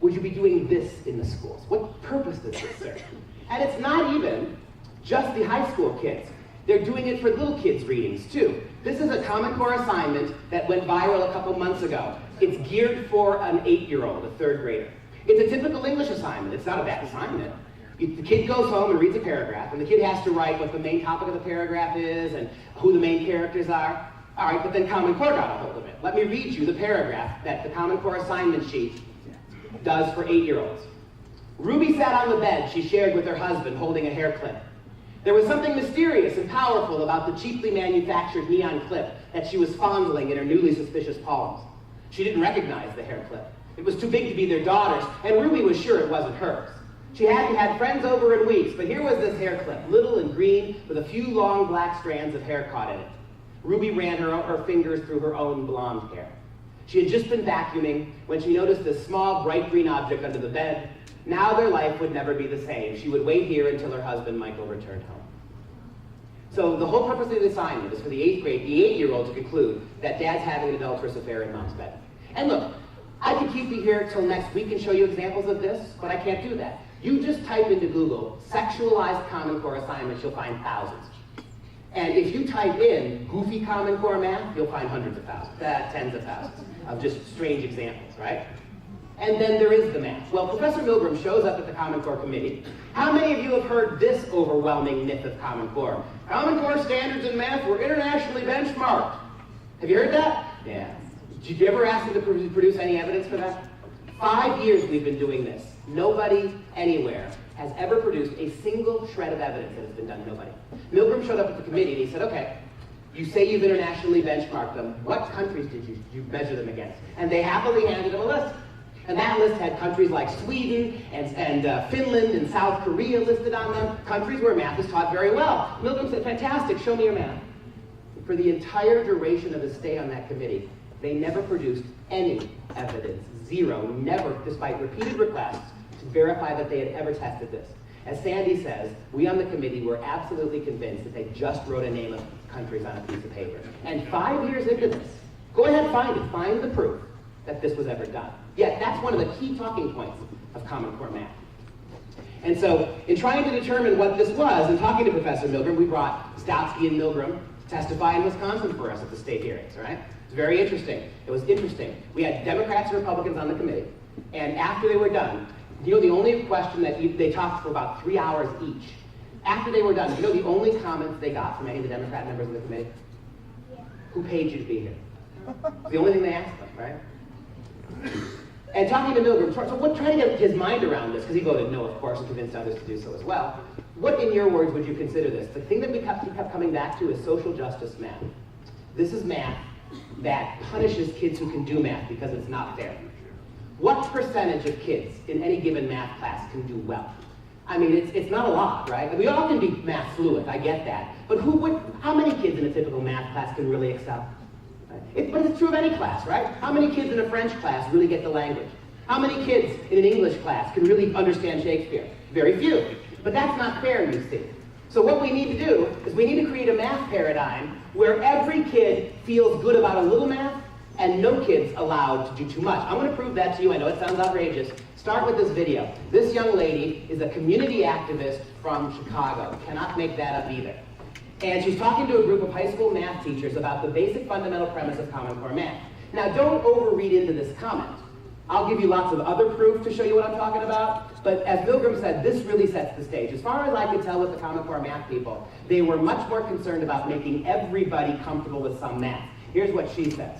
would you be doing this in the schools? What purpose does this serve? And it's not even just the high school kids. They're doing it for little kids' readings too. This is a Common Core assignment that went viral a couple months ago. It's geared for an 8-year-old, a 3rd grader. It's a typical English assignment. It's not a bad assignment. The kid goes home and reads a paragraph, and the kid has to write what the main topic of the paragraph is and who the main characters are. All right, but then Common Core got a hold of it. Let me read you the paragraph that the Common Core assignment sheet does for 8-year-olds. Ruby sat on the bed she shared with her husband, holding a hair clip. There was something mysterious and powerful about the cheaply manufactured neon clip that she was fondling in her newly suspicious palms. She didn't recognize the hair clip. It was too big to be their daughter's, and Ruby was sure it wasn't hers. She hadn't had friends over in weeks, but here was this hair clip, little and green, with a few long black strands of hair caught in it. Ruby ran her fingers through her own blonde hair. She had just been vacuuming when she noticed this small, bright green object under the bed. Now their life would never be the same. She would wait here until her husband, Michael, returned home. So the whole purpose of the assignment is for the 8-year-old to conclude that dad's having an adulterous affair in mom's bed. And look, I could keep you here till next week and show you examples of this, but I can't do that. You just type into Google, sexualized Common Core assignments, you'll find thousands. And if you type in goofy Common Core math, you'll find hundreds of thousands, tens of thousands of just strange examples, right? And then there is the math. Well, Professor Milgram shows up at the Common Core committee. How many of you have heard this overwhelming myth of Common Core? Common Core standards in math were internationally benchmarked. Have you heard that? Yeah. Did you ever ask them to produce any evidence for that? 5 years we've been doing this. Nobody anywhere has ever produced a single shred of evidence that has been done. Nobody. Milgram showed up at the committee and he said, okay, you say you've internationally benchmarked them. What countries did you measure them against? And they happily handed him a list. And that list had countries like Sweden and Finland and South Korea listed on them, countries where math is taught very well. Milgram said, fantastic, show me your math. For the entire duration of his stay on that committee, they never produced any evidence, zero, never, despite repeated requests, to verify that they had ever tested this. As Sandy says, we on the committee were absolutely convinced that they just wrote a name of countries on a piece of paper. And 5 years into this, go ahead, find it, find the proof that this was ever done. Yet that's one of the key talking points of Common Core math. And so, in trying to determine what this was, and talking to Professor Milgram, we brought Stotsky and Milgram to testify in Wisconsin for us at the state hearings, right? It's very interesting. It was interesting. We had Democrats and Republicans on the committee, and after they were done, you know the only question that they talked for about 3 hours each. After they were done, you know the only comments they got from any of the Democrat members of the committee? Yeah. Who paid you to be here? It's the only thing they asked them, right? And talking to Milgram, trying to get his mind around this, because he voted no, of course, and convinced others to do so as well. What, in your words, would you consider this? The thing that we kept coming back to is social justice math. This is math that punishes kids who can do math because it's not fair. What percentage of kids in any given math class can do well? I mean, it's not a lot, right? We all can be math fluent, I get that. But how many kids in a typical math class can really excel? But it's true of any class, right? How many kids in a French class really get the language? How many kids in an English class can really understand Shakespeare? Very few. But that's not fair, you see. So what we need to do is we need to create a math paradigm where every kid feels good about a little math and no kid's allowed to do too much. I'm going to prove that to you. I know it sounds outrageous. Start with this video. This young lady is a community activist from Chicago. Cannot make that up either. And she's talking to a group of high school math teachers about the basic fundamental premise of Common Core math. Now, don't overread into this comment. I'll give you lots of other proof to show you what I'm talking about, but as Milgram said, this really sets the stage. As far as I could tell with the Common Core math people, they were much more concerned about making everybody comfortable with some math. Here's what she says.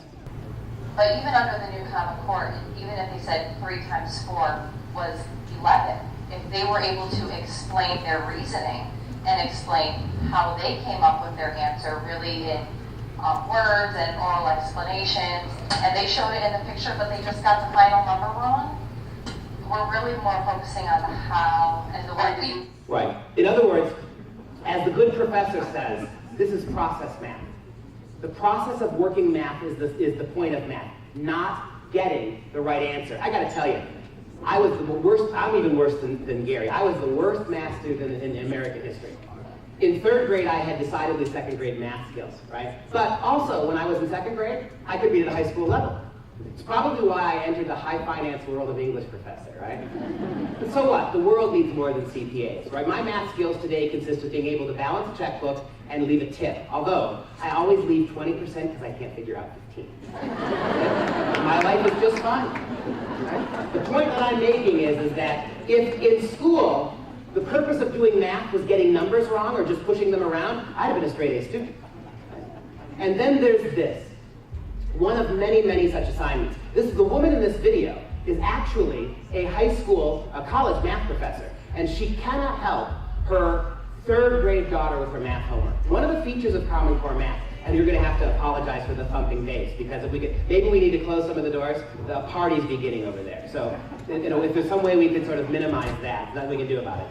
But even under the new Common Core, even if they said 3 times 4 was 11, if they were able to explain their reasoning and explain how they came up with their answer really in words and oral explanations, and they showed it in the picture, but they just got the final number wrong, we're really more focusing on the how and the way we...
Right. In other words, as the good professor says, this is process math. The process of working math is the point of math, not getting the right answer. I gotta tell you, I was the worst, I'm even worse than Gary. I was the worst math student in American history. In 3rd grade, I had decidedly 2nd grade math skills, right? But also, when I was in 2nd grade, I could read at a high school level. It's probably why I entered the high finance world of English professor, right? But so what? The world needs more than CPAs, right? My math skills today consist of being able to balance a checkbook and leave a tip. Although, I always leave 20% because I can't figure out 15. My life is just fine. Right? The point that I'm making is that if in school, the purpose of doing math was getting numbers wrong or just pushing them around, I'd have been a straight A student. And then there's this. One of many, many such assignments. The woman in this video is actually a college math professor, and she cannot help her third grade daughter with her math homework. One of the features of Common Core math, and you're going to have to apologize for the thumping bass, because if we could, maybe we need to close some of the doors. The party's beginning over there. So, if there's some way we could sort of minimize that, nothing we can do about it.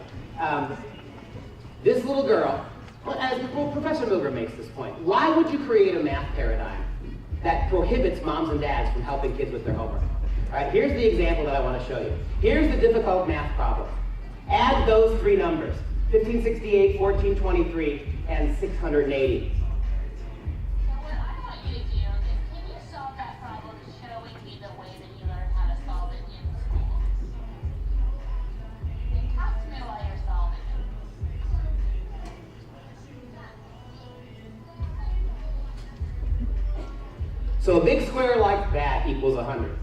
This little girl, Professor Milgram makes this point. Why would you create a math paradigm that prohibits moms and dads from helping kids with their homework? All right, here's the example that I want to show you. Here's the difficult math problem. Add those three numbers, 1568, 1423, and 680.
So what I want you to do is, can you solve that problem showing me the way that you learned how to solve it in school? And talk to me while you're solving it.
So a big square like that equals 100.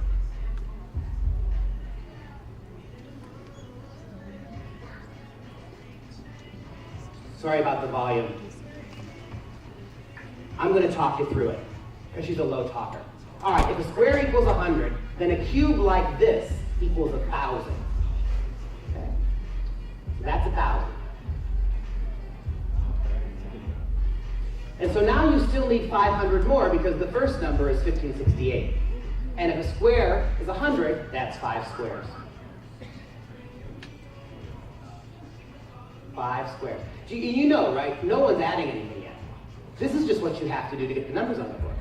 Sorry about the volume. I'm going to talk you through it, because she's a low talker. All right, if a square equals 100, then a cube like this equals 1,000. Okay? So that's 1,000. And so now you still need 500 more, because the first number is 1568. And if a square is 100, that's 5 squares. 5 squares. You know, right? No one's adding anything yet. This is just what you have to do to get the numbers on the board.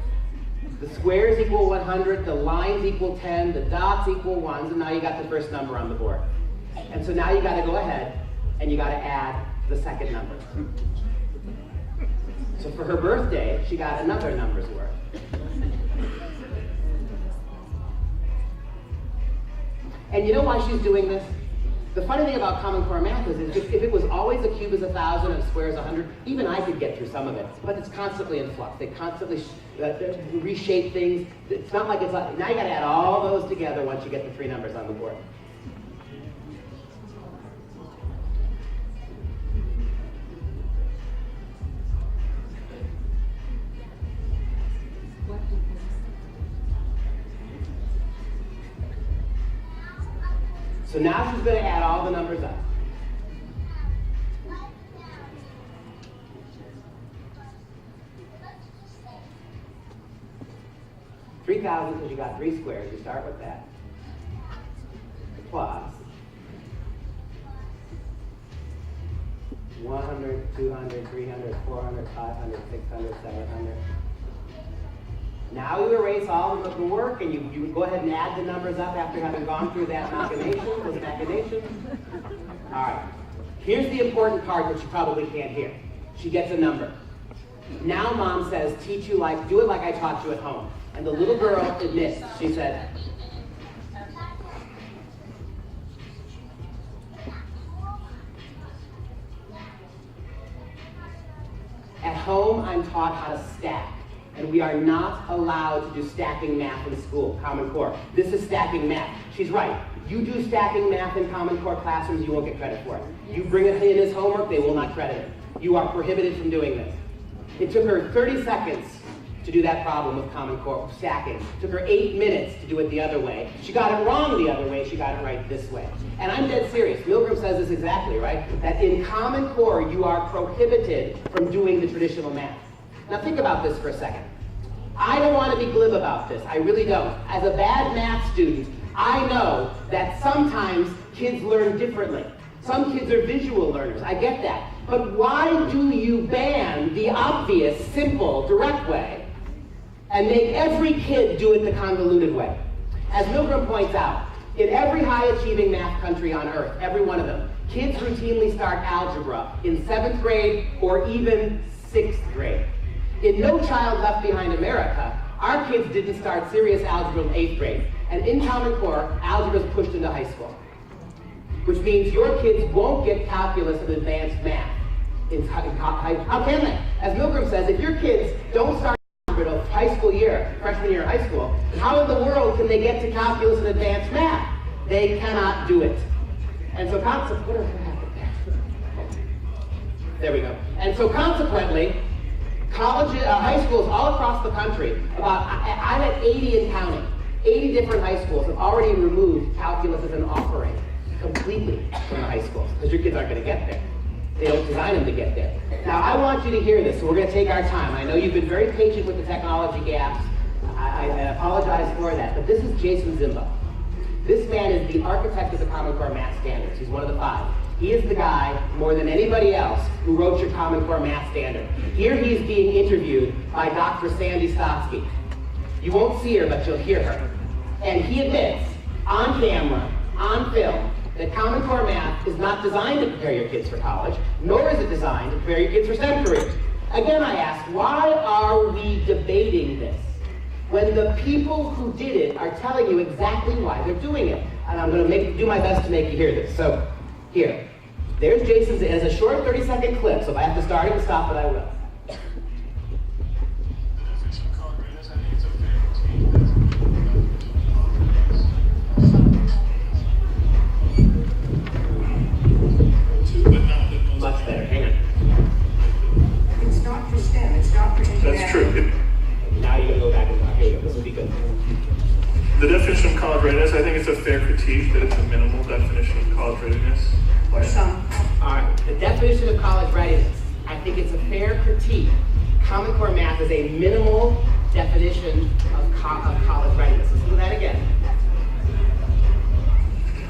The squares equal 100, the lines equal 10, the dots equal 1s, and now you got the first number on the board. And so now you got to go ahead and you got to add the second number. So for her birthday, she got another number's worth. And you know why she's doing this? The funny thing about Common Core math is if it was always a cube is 1,000 and a square is 100, even I could get through some of it. But it's constantly in flux. They constantly reshape things. It's not like it's like, now you got to add all those together once you get the three numbers on the board. So now she's going to add all the numbers up. $3,000 because you got 3 squares. You start with that. Plus 100, 200, 300, 400, 500, 600, 700. Now you erase all of the work, and you go ahead and add the numbers up after having gone through that machination, those machinations. All right. Here's the important part that you probably can't hear. She gets a number. Now mom says, do it like I taught you at home. And the little girl admits, she said, at home I'm taught how to stack. And we are not allowed to do stacking math in school, Common Core. This is stacking math. She's right. You do stacking math in Common Core classrooms, you won't get credit for it. You bring it in as homework, they will not credit it. You are prohibited from doing this. It took her 30 seconds to do that problem with Common Core stacking. It took her 8 minutes to do it the other way. She got it wrong the other way, she got it right this way. And I'm dead serious. Milgram says this exactly, right? That in Common Core, you are prohibited from doing the traditional math. Now think about this for a second. I don't want to be glib about this. I really don't. As a bad math student, I know that sometimes kids learn differently. Some kids are visual learners. I get that. But why do you ban the obvious, simple, direct way and make every kid do it the convoluted way? As Milgram points out, in every high-achieving math country on earth, every one of them, kids routinely start algebra in 7th grade or even 6th grade. In No Child Left Behind America, Our kids didn't start serious algebra in 8th grade. And in Common Core, algebra is pushed into high school. Which means your kids won't get calculus and advanced math. How can they? As Milgram says, if your kids don't start algebra till high school year, freshman year of high school, how in the world can they get to calculus and advanced math? They cannot do it. And so there we go. And so consequently, high schools all across the country, I'm at 80 and counting. 80 different high schools have already removed calculus as an offering completely from the high schools, because your kids aren't going to get there. They don't design them to get there. Now, I want you to hear this, so we're going to take our time. I know you've been very patient with the technology gaps. I apologize for that, but this is Jason Zimba. This man is the architect of the Common Core math standards. He's one of the 5. He is the guy, more than anybody else, who wrote your Common Core math standard. Here he's being interviewed by Dr. Sandy Stotsky. You won't see her, but you'll hear her. And he admits, on camera, on film, that Common Core math is not designed to prepare your kids for college, nor is it designed to prepare your kids for STEM careers. Again, I ask, why are we debating this when the people who did it are telling you exactly why they're doing it? And I'm going to do my best to make you hear this. So, here. There's Jason's. It has a short 30-second clip, so if I have to start it and stop it, I will. Much better. Hang on.
It's not for STEM. It's not for international.
That's true.
Now you're going to go back and talk. Here you go. This will be good.
The definition of college readiness, I think it's a fair critique that it's a minimal definition of college readiness.
Or some.
All right. The definition of college readiness, I think it's a fair critique. Common Core math is a minimal definition of college readiness. Listen to that again.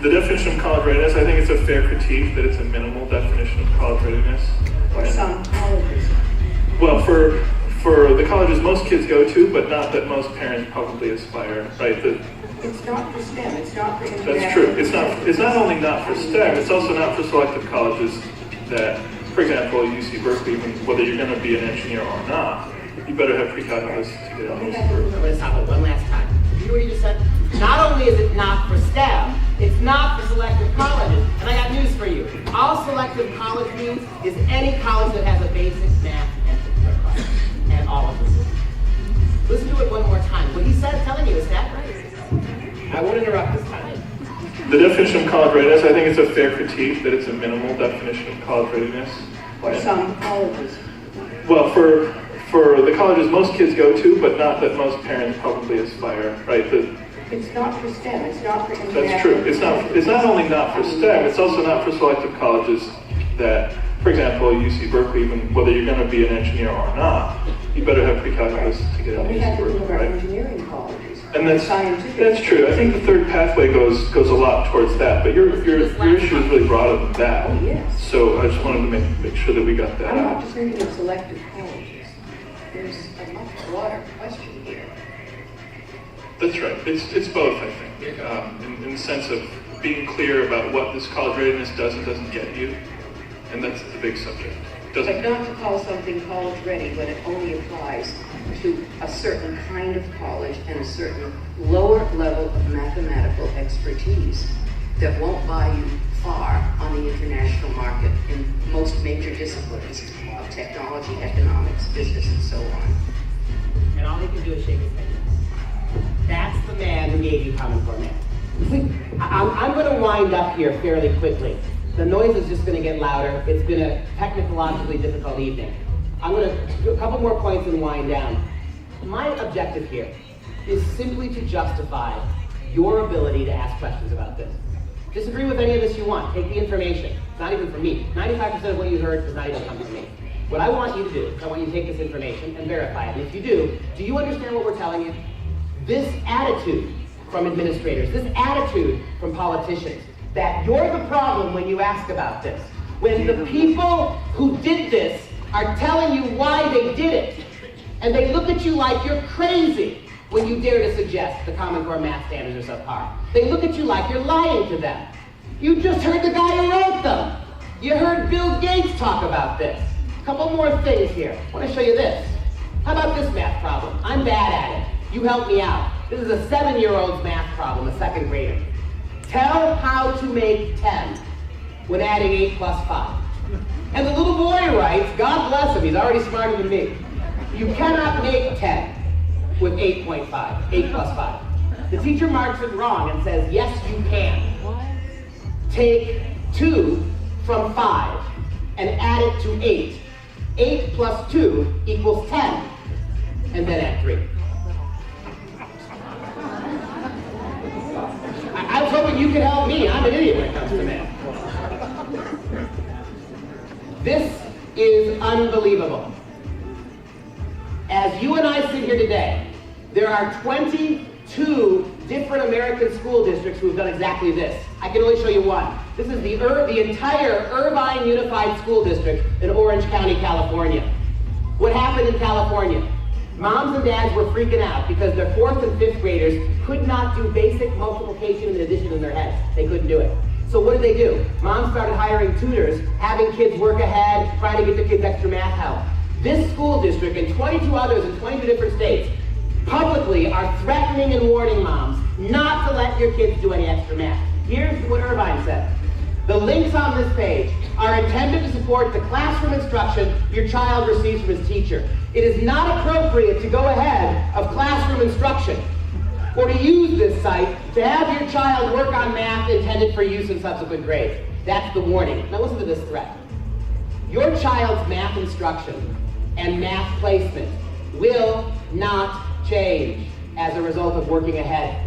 The definition of college readiness, I think it's a fair critique that it's a minimal definition of college readiness.
Or some colleges.
Well, for the colleges most kids go to, but not that most parents probably aspire, right?
It's not for STEM. It's not for international.
That's true. It's not only not for STEM, it's also not for selective colleges that, for example, UC Berkeley, whether you're going to be an engineer or not, you better have pre-calculus to get on UC Berkeley.
I'm going to stop it one last time. You know what you just said? Not only is it not for STEM, it's not for selective colleges. And I got news for you. All selective college means is any college that has a basic math and class. And all of them. Listen to it one more time. What he said, telling you, is that right? I won't interrupt this time.
The definition of college readiness, I think it's a fair critique that it's a minimal definition of college readiness.
Or some colleges.
Well, for the colleges most kids go to, but not that most parents probably aspire, right?
It's not for STEM. It's not for international.
That's true. It's not only not for STEM, it's also not for selective colleges that, for example, UC Berkeley, even whether you're going to be an engineer or not, you better have pre-calculus to get into UC Berkeley, right?
Engineering colleges.
And that's true. I think the third pathway goes a lot towards that, but your issue is really broader than that.
Oh, yes.
So I just wanted to make sure that we got that
I'm
out.
not just thinking of selective colleges. There's a much broader question here.
That's right. It's both, I think, in the sense of being clear about what this college readiness does and doesn't get you, and that's the big subject.
But not to call something college ready when it only applies to a certain kind of college and a certain lower level of mathematical expertise that won't buy you far on the international market in most major disciplines of technology, economics, business, and so on.
And all he can do is shake his head. That's the man who gave you Common Core math. I'm going to wind up here fairly quickly. The noise is just going to get louder. It's been a technologically difficult evening. I'm going to do a couple more points and wind down. My objective here is simply to justify your ability to ask questions about this. Disagree with any of this you want. Take the information. It's not even from me. 95% of what you heard does not even come from me. What I want you to do is I want you to take this information and verify it. And if you do you understand what we're telling you? This attitude from administrators, this attitude from politicians, that you're the problem when you ask about this. When the people who did this are telling you why they did it, and they look at you like you're crazy when you dare to suggest the Common Core math standards are subpar. They look at you like you're lying to them. You just heard the guy who wrote them. You heard Bill Gates talk about this. A couple more things here. I want to show you this. How about this math problem? I'm bad at it. you help me out. This is a 7-year-old's math problem, a second grader. Tell how to make 10 when adding 8 plus 5. And the little boy writes, God bless him, he's already smarter than me. You cannot make 10 with 8.5, 8 plus 5. The teacher marks it wrong and says, yes, you can. Take 2 from 5 and add it to 8. 8 plus 2 equals 10. And then add 3. I was hoping you could help me. I'm an idiot when it comes to math. This is unbelievable. As you and I sit here today, there are 22 different American school districts who have done exactly this. I can only show you one. This is the entire Irvine Unified School District in Orange County, California. What happened in California? Moms and dads were freaking out because their 4th and 5th graders could not do basic multiplication and addition in their heads. They couldn't do it. So what did they do? Moms started hiring tutors, having kids work ahead, trying to get their kids extra math help. This school district and 22 others in 22 different states publicly are threatening and warning moms not to let your kids do any extra math. Here's what Irvine said. The links on this page are intended to support the classroom instruction your child receives from his teacher. It is not appropriate to go ahead of classroom instruction or to use this site to have your child work on math intended for use in subsequent grades. That's the warning. Now listen to this threat. Your child's math instruction and math placement will not change as a result of working ahead.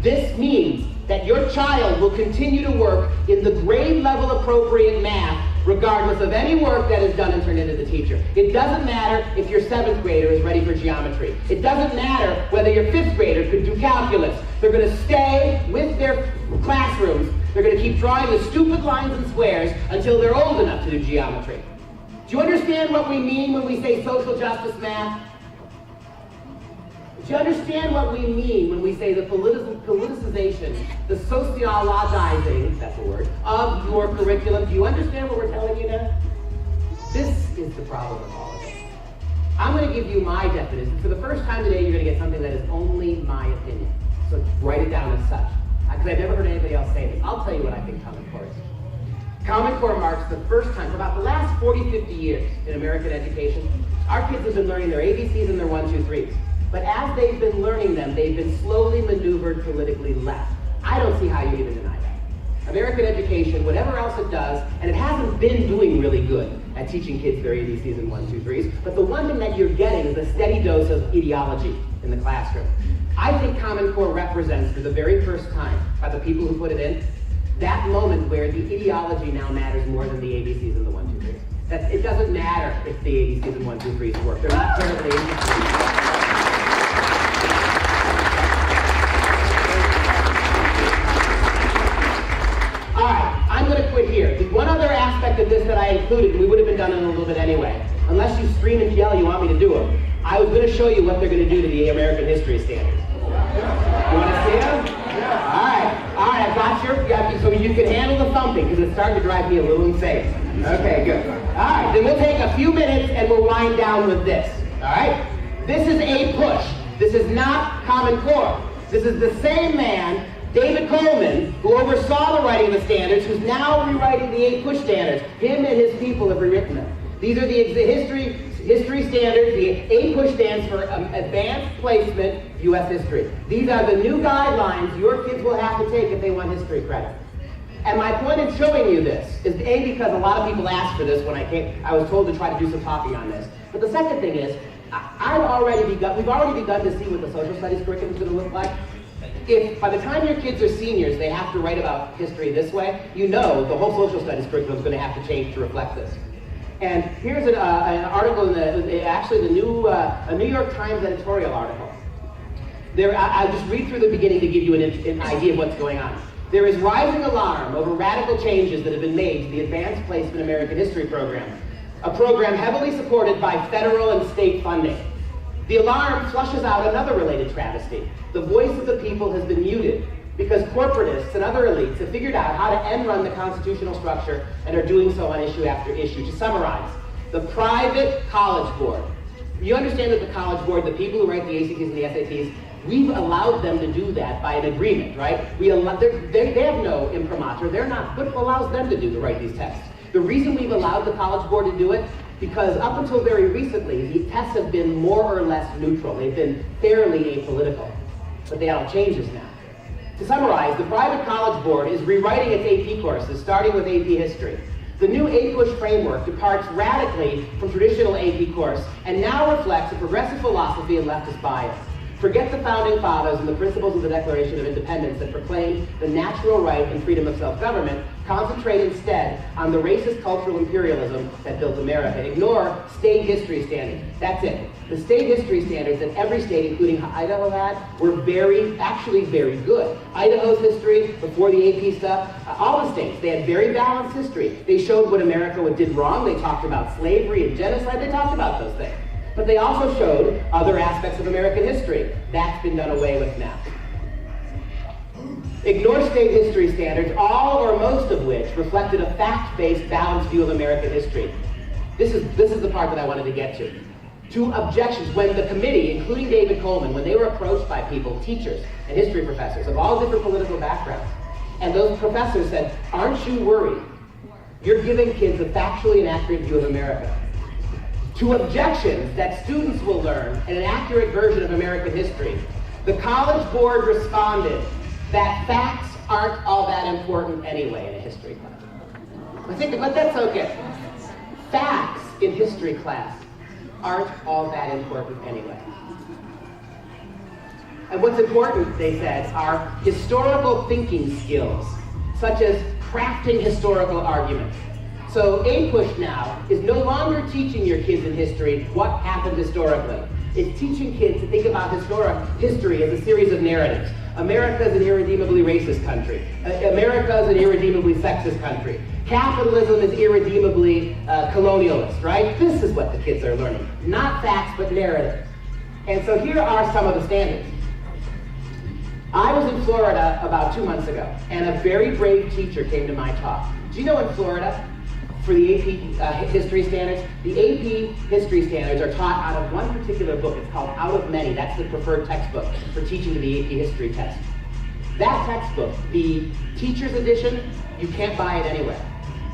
This means that your child will continue to work in the grade level appropriate math regardless of any work that is done and turned into the teacher. It doesn't matter if your 7th grader is ready for geometry. It doesn't matter whether your 5th grader could do calculus. They're going to stay with their classrooms. They're going to keep drawing the stupid lines and squares until they're old enough to do geometry. Do you understand what we mean when we say social justice math? Do you understand what we mean when we say the politicization, the sociologizing, that's a word, of your curriculum? Do you understand what we're telling you now? This is the problem with all of this. I'm going to give you my definition. For the first time today, you're going to get something that is only my opinion. So write it down as such. Because I've never heard anybody else say this. I'll tell you what I think Common Core is. Common Core marks the first time, for about the last 40, 50 years in American education, our kids have been learning their ABCs and their 1, 2, 3s. But as they've been learning them, they've been slowly maneuvered politically left. I don't see how you even deny that. American education, whatever else it does, and it hasn't been doing really good at teaching kids their ABCs and 1, 2, 3s, but the one thing that you're getting is a steady dose of ideology in the classroom. I think Common Core represents, for the very first time, by the people who put it in, that moment where the ideology now matters more than the ABCs and the 1, 2, 3s. That it doesn't matter if the ABCs and 1, 2, 3s work. They're not terribly interesting. Here. There's one other aspect of this that I included, and we would have been done in a little bit anyway. Unless you scream and yell you want me to do them. I was going to show you what they're going to do to the American history standards. You want to see them? Yeah. All right, I've got your, so you can handle the thumping, because it's starting to drive me a little insane. Okay, good. All right, then we'll take a few minutes and we'll wind down with this. All right? This is a push. This is not Common Core. This is the same man, David Coleman, who oversaw the writing of the standards, who's now rewriting the 8 push standards. Him and his people have rewritten them. These are the history standards. The 8 push stands for Advanced Placement U.S. History. These are the new guidelines your kids will have to take if they want history credit. And my point in showing you this is because a lot of people asked for this when I came. I was told to try to do some talking on this. But the second thing is, we've already begun to see what the social studies curriculum is going to look like. If by the time your kids are seniors, they have to write about history this way, you know the whole social studies curriculum is going to have to change to reflect this. And here's an article in a New York Times editorial article. I'll just read through the beginning to give you an idea of what's going on. There is rising alarm over radical changes that have been made to the Advanced Placement American History program, a program heavily supported by federal and state funding. The alarm flushes out another related travesty. The voice of the people has been muted because corporatists and other elites have figured out how to end run the constitutional structure and are doing so on issue after issue. To summarize, the private college board You understand that the College Board, the people who write the ACTs and the SATs, we've allowed them to do that by an agreement, right? They have no imprimatur. They're not, what allows them to write these tests? The reason we've allowed the College Board to do it, because up until very recently, the tests have been more or less neutral. They've been fairly apolitical, but they all changes now. To summarize, the private College Board is rewriting its AP courses, starting with AP History. The new APUSH framework departs radically from traditional AP course and now reflects a progressive philosophy and leftist bias. Forget the Founding Fathers and the principles of the Declaration of Independence that proclaim the natural right and freedom of self-government. Concentrate instead on the racist cultural imperialism that built America. Ignore state history standards. That's it. The state history standards that every state, including Idaho had, were actually very good. Idaho's history, before the AP stuff, all the states, they had very balanced history. They showed what America did wrong. They talked about slavery and genocide. They talked about those things. But they also showed other aspects of American history. That's been done away with now. Ignore state history standards, all or most of which reflected a fact-based, balanced view of American history. This is the part that I wanted to get to. To objections, when the committee, including David Coleman, when they were approached by people, teachers and history professors of all different political backgrounds, and those professors said, aren't you worried? You're giving kids a factually inaccurate view of America. To objections that students will learn an inaccurate version of American history, the College Board responded that facts aren't all that important anyway in a history class. But that's okay. Facts in history class aren't all that important anyway. And what's important, they said, are historical thinking skills, such as crafting historical arguments. So APUSH now is no longer teaching your kids in history what happened historically. It's teaching kids to think about history as a series of narratives. America is an irredeemably racist country. America is an irredeemably sexist country. Capitalism is irredeemably colonialist, right? This is what the kids are learning. Not facts, but narratives. And so here are some of the standards. I was in Florida about 2 months ago, and a very brave teacher came to my talk. Do you know in Florida, for the AP history standards, the AP history standards are taught out of one particular book. It's called Out of Many. That's the preferred textbook for teaching to the AP history test. That textbook, the teacher's edition, you can't buy it anywhere.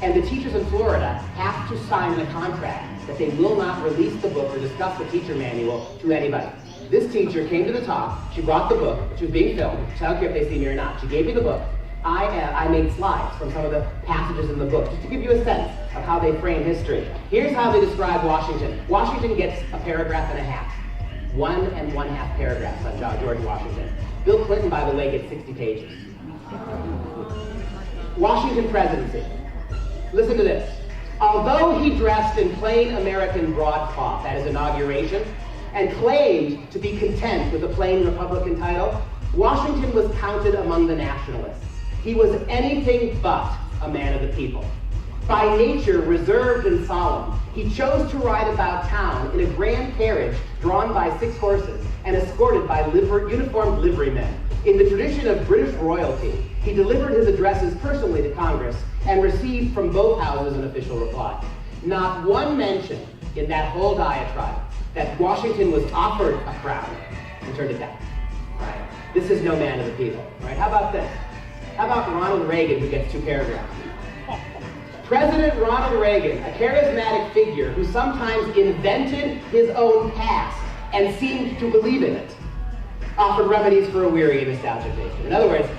And the teachers in Florida have to sign the contract that they will not release the book or discuss the teacher manual to anybody. This teacher came to the talk. She brought the book. She was being filmed. I don't care if they see me or not. She gave me the book. I made slides from some of the passages in the book, just to give you a sense of how they frame history. Here's how they describe Washington. Washington gets a paragraph and a half. 1 1/2 paragraphs on George Washington. Bill Clinton, by the way, gets 60 pages. Washington presidency. Listen to this. Although he dressed in plain American broadcloth at his inauguration and claimed to be content with a plain Republican title, Washington was counted among the nationalists. He was anything but a man of the people. By nature reserved and solemn, he chose to ride about town in a grand carriage drawn by 6 horses and escorted by uniformed liverymen. In the tradition of British royalty, he delivered his addresses personally to Congress and received from both houses an official reply. Not one mention in that whole diatribe that Washington was offered a crown and turned it down. Right? This is no man of the people. Right? How about this? How about Ronald Reagan, who gets 2 paragraphs? President Ronald Reagan, a charismatic figure who sometimes invented his own past and seemed to believe in it, offered remedies for a weary and nostalgic nation. In other words,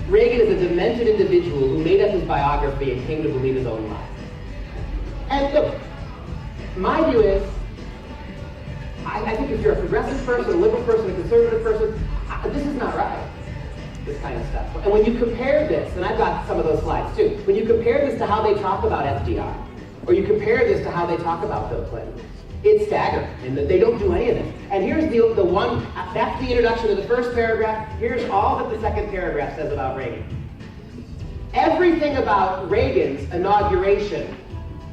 Reagan is a demented individual who made up his biography and came to believe his own life. And look, my view is, I think if you're a progressive person, a liberal person, a conservative person, this is not right. This kind of stuff. And when you compare this, and I've got some of those slides too, when you compare this to how they talk about FDR, or you compare this to how they talk about Bill Clinton, it's staggering, and they don't do any of this. And here's the one, that's the introduction to the first paragraph. Here's all that the second paragraph says about Reagan. Everything about Reagan's inauguration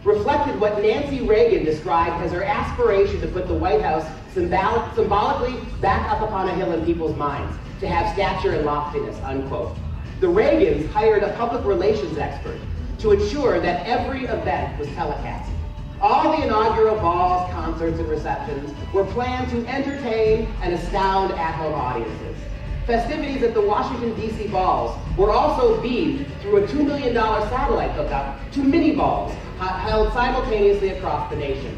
reflected what Nancy Reagan described as her aspiration to put the White House symbolically back up upon a hill in people's minds, to have stature and loftiness, unquote. The Reagans hired a public relations expert to ensure that every event was telecast. All the inaugural balls, concerts, and receptions were planned to entertain and astound at-home audiences. Festivities at the Washington, D.C. balls were also beamed through a $2 million satellite hookup to mini balls held simultaneously across the nation.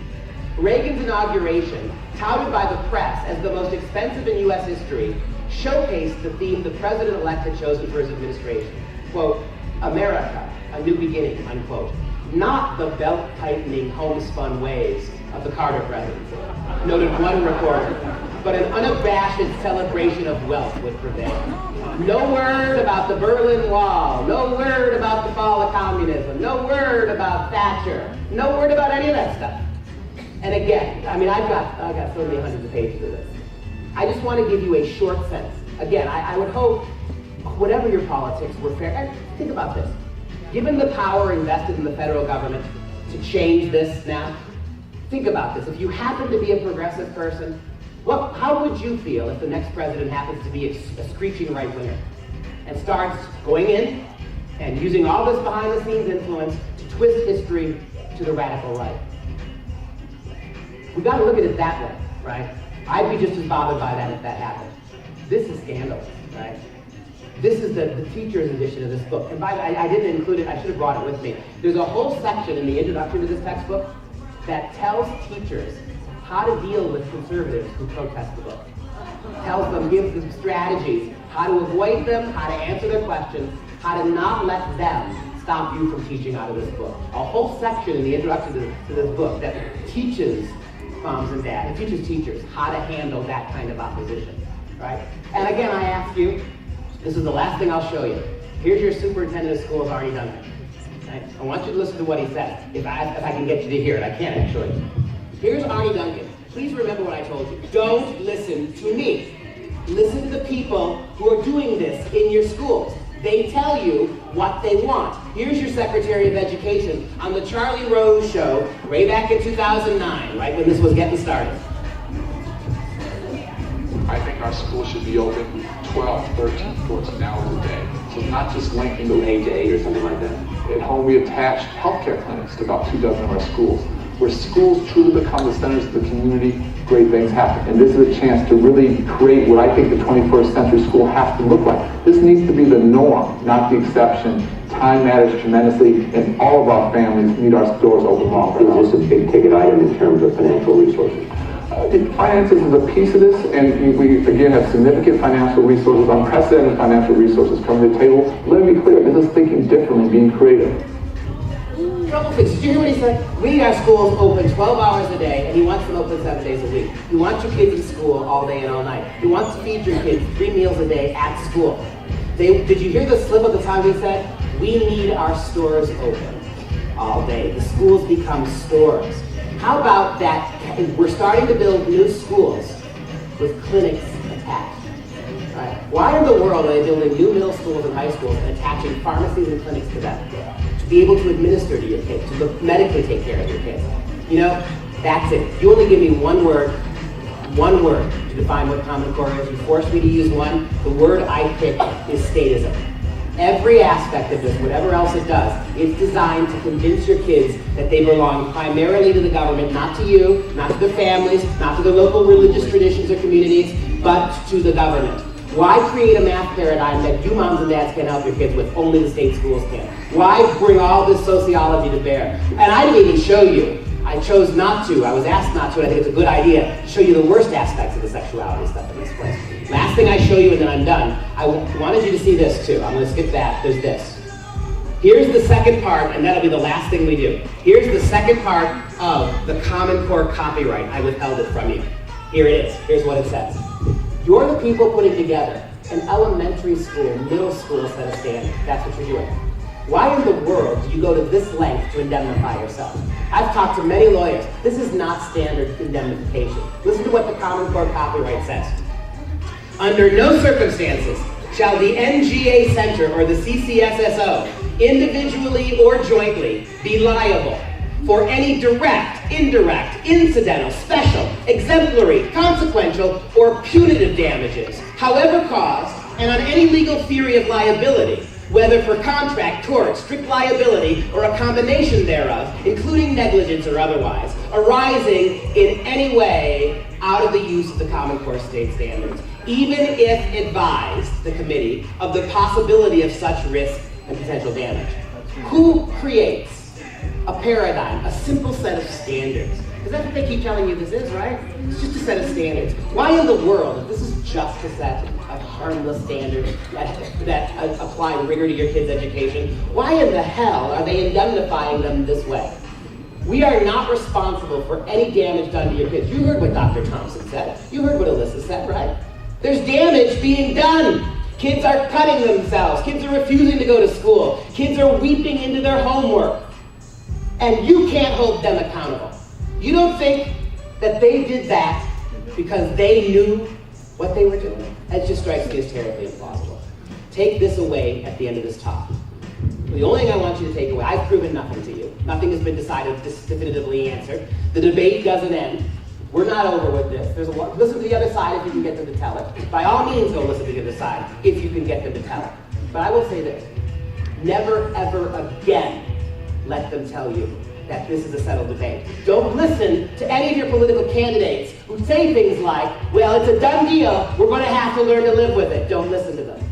Reagan's inauguration, touted by the press as the most expensive in U.S. history, showcased the theme the president-elect had chosen for his administration. Quote, America, a new beginning, unquote. Not the belt-tightening, homespun ways of the Carter presidency, noted one reporter, but an unabashed celebration of wealth would prevail. No word about the Berlin Wall, no word about the fall of communism, no word about Thatcher, no word about any of that stuff. And again, I mean, I've got so many hundreds of pages of this. I just want to give you a short sense. Again, I would hope, whatever your politics, were fair. And think about this. Given the power invested in the federal government to change this now, think about this. If you happen to be a progressive person, how would you feel if the next president happens to be a screeching right-winger and starts going in and using all this behind-the-scenes influence to twist history to the radical right? We got to look at it that way, right? I'd be just as bothered by that if that happened. This is scandalous, right? This is the teacher's edition of this book. And by the way, I didn't include it, I should have brought it with me. There's a whole section in the introduction to this textbook that tells teachers how to deal with conservatives who protest the book. Tells them, gives them strategies, how to avoid them, how to answer their questions, how to not let them stop you from teaching out of this book. A whole section in the introduction to this book that teaches moms and dads, it teaches teachers how to handle that kind of opposition, right? And again, I ask you, this is the last thing I'll show you. Here's your superintendent of schools, Arnie Duncan. Right? I want you to listen to what he says, if I can get you to hear it. I can't, actually. Here's Arnie Duncan. Please remember what I told you. Don't listen to me. Listen to the people who are doing this in your schools. They tell you what they want. Here's your Secretary of Education on the Charlie Rose show way back in 2009, right when this was getting started.
I think our schools should be open 12, 13, 14 hours a day. So not just linking
from 8 to 8 or something like that.
At home, we attached healthcare clinics to about 24 of our schools. Where schools truly become the centers of the community, great things happen. And this is a chance to really create what I think the 21st century school has to look like. This needs to be the norm, not the exception. Time matters tremendously, and all of our families need our doors open longer.
Is this a big ticket item in terms of financial resources?
Finances is a piece of this, and we again have significant financial resources, unprecedented financial resources coming to the table. Let me be clear, this is thinking differently, being creative.
Trouble fix. Did you hear what he said? We need our schools open 12 hours a day, and he wants them open 7 days a week. He wants your kids in school all day and all night. He wants to feed your kids 3 meals a day at school. Did you hear the slip of the tongue he said? We need our stores open all day. The schools become stores. How about that? We're starting to build new schools with clinics attached. Right? Why in the world are they building new middle schools and high schools and attaching pharmacies and clinics to them? To be able to administer to your kids, to medically take care of your kids. You know, that's it. You only give me one word to define what Common Core is. You force me to use one. The word I pick is statism. Every aspect of this, whatever else it does, is designed to convince your kids that they belong primarily to the government, not to you, not to their families, not to their local religious traditions or communities, but to the government. Why create a math paradigm that you moms and dads can help your kids with, only the state schools can? Why bring all this sociology to bear? And I didn't even show you. I chose not to. I was asked not to, and I think it's a good idea to show you the worst aspects of the sexuality stuff in this place. Last thing I show you, and then I'm done. I wanted you to see this too. I'm going to skip that. There's this. Here's the second part, and that'll be the last thing we do. Here's the second part of the Common Core copyright. I withheld it from you. Here it is. Here's what it says. You're the people putting together an elementary school, middle school set of standards. That's what you're doing. Why in the world do you go to this length to indemnify yourself? I've talked to many lawyers. This is not standard indemnification. Listen to what the Common Core copyright says. Under no circumstances shall the NGA Center or the CCSSO, individually or jointly, be liable for any direct, indirect, incidental, special, exemplary, consequential, or punitive damages, however caused, and on any legal theory of liability, whether for contract, tort, strict liability, or a combination thereof, including negligence or otherwise, arising in any way out of the use of the Common Core state standards, even if advised the committee of the possibility of such risk and potential damage. Who creates a paradigm, a simple set of standards? Because that's what they keep telling you this is, right? It's just a set of standards. Why in the world, if this is just a set of harmless standards that apply rigor to your kid's education, why in the hell are they indemnifying them this way? We are not responsible for any damage done to your kids. You heard what Dr. Thompson said. You heard what Alyssa said, right? There's damage being done. Kids are cutting themselves. Kids are refusing to go to school. Kids are weeping into their homework. And you can't hold them accountable. You don't think that they did that because they knew what they were doing? That just strikes me as terribly implausible. Take this away at the end of this talk. The only thing I want you to take away, I've proven nothing to you. Nothing has been decided, definitively answered. The debate doesn't end. We're not over with this. Listen to the other side if you can get them to tell it. By all means, go listen to the other side if you can get them to tell it. But I will say this. Never, ever again let them tell you that this is a settled debate. Don't listen to any of your political candidates who say things like, well, it's a done deal, we're going to have to learn to live with it. Don't listen to them.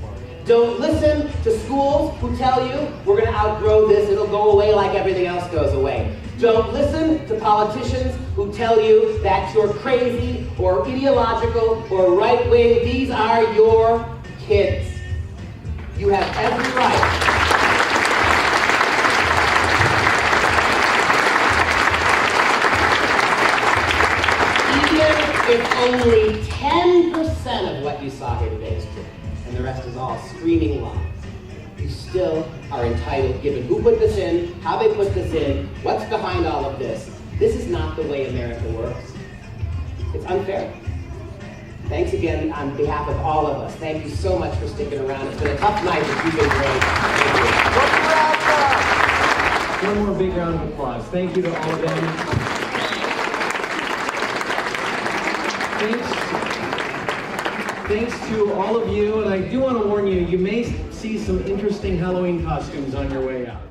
Don't listen to schools who tell you, we're going to outgrow this, it'll go away like everything else goes away. Don't listen to politicians who tell you that you're crazy or ideological or right-wing. These are your kids. You have every right. If only 10% of what you saw here today is true, and the rest is all screaming lies, you still are entitled, given who put this in, how they put this in, what's behind all of this. This is not the way America works. It's unfair. Thanks again on behalf of all of us. Thank you so much for sticking around. It's been a tough night, but you've been great. Thank you.
One more big round of applause. Thank you to all of them. Thanks to all of you, and I do want to warn you, you may see some interesting Halloween costumes on your way out.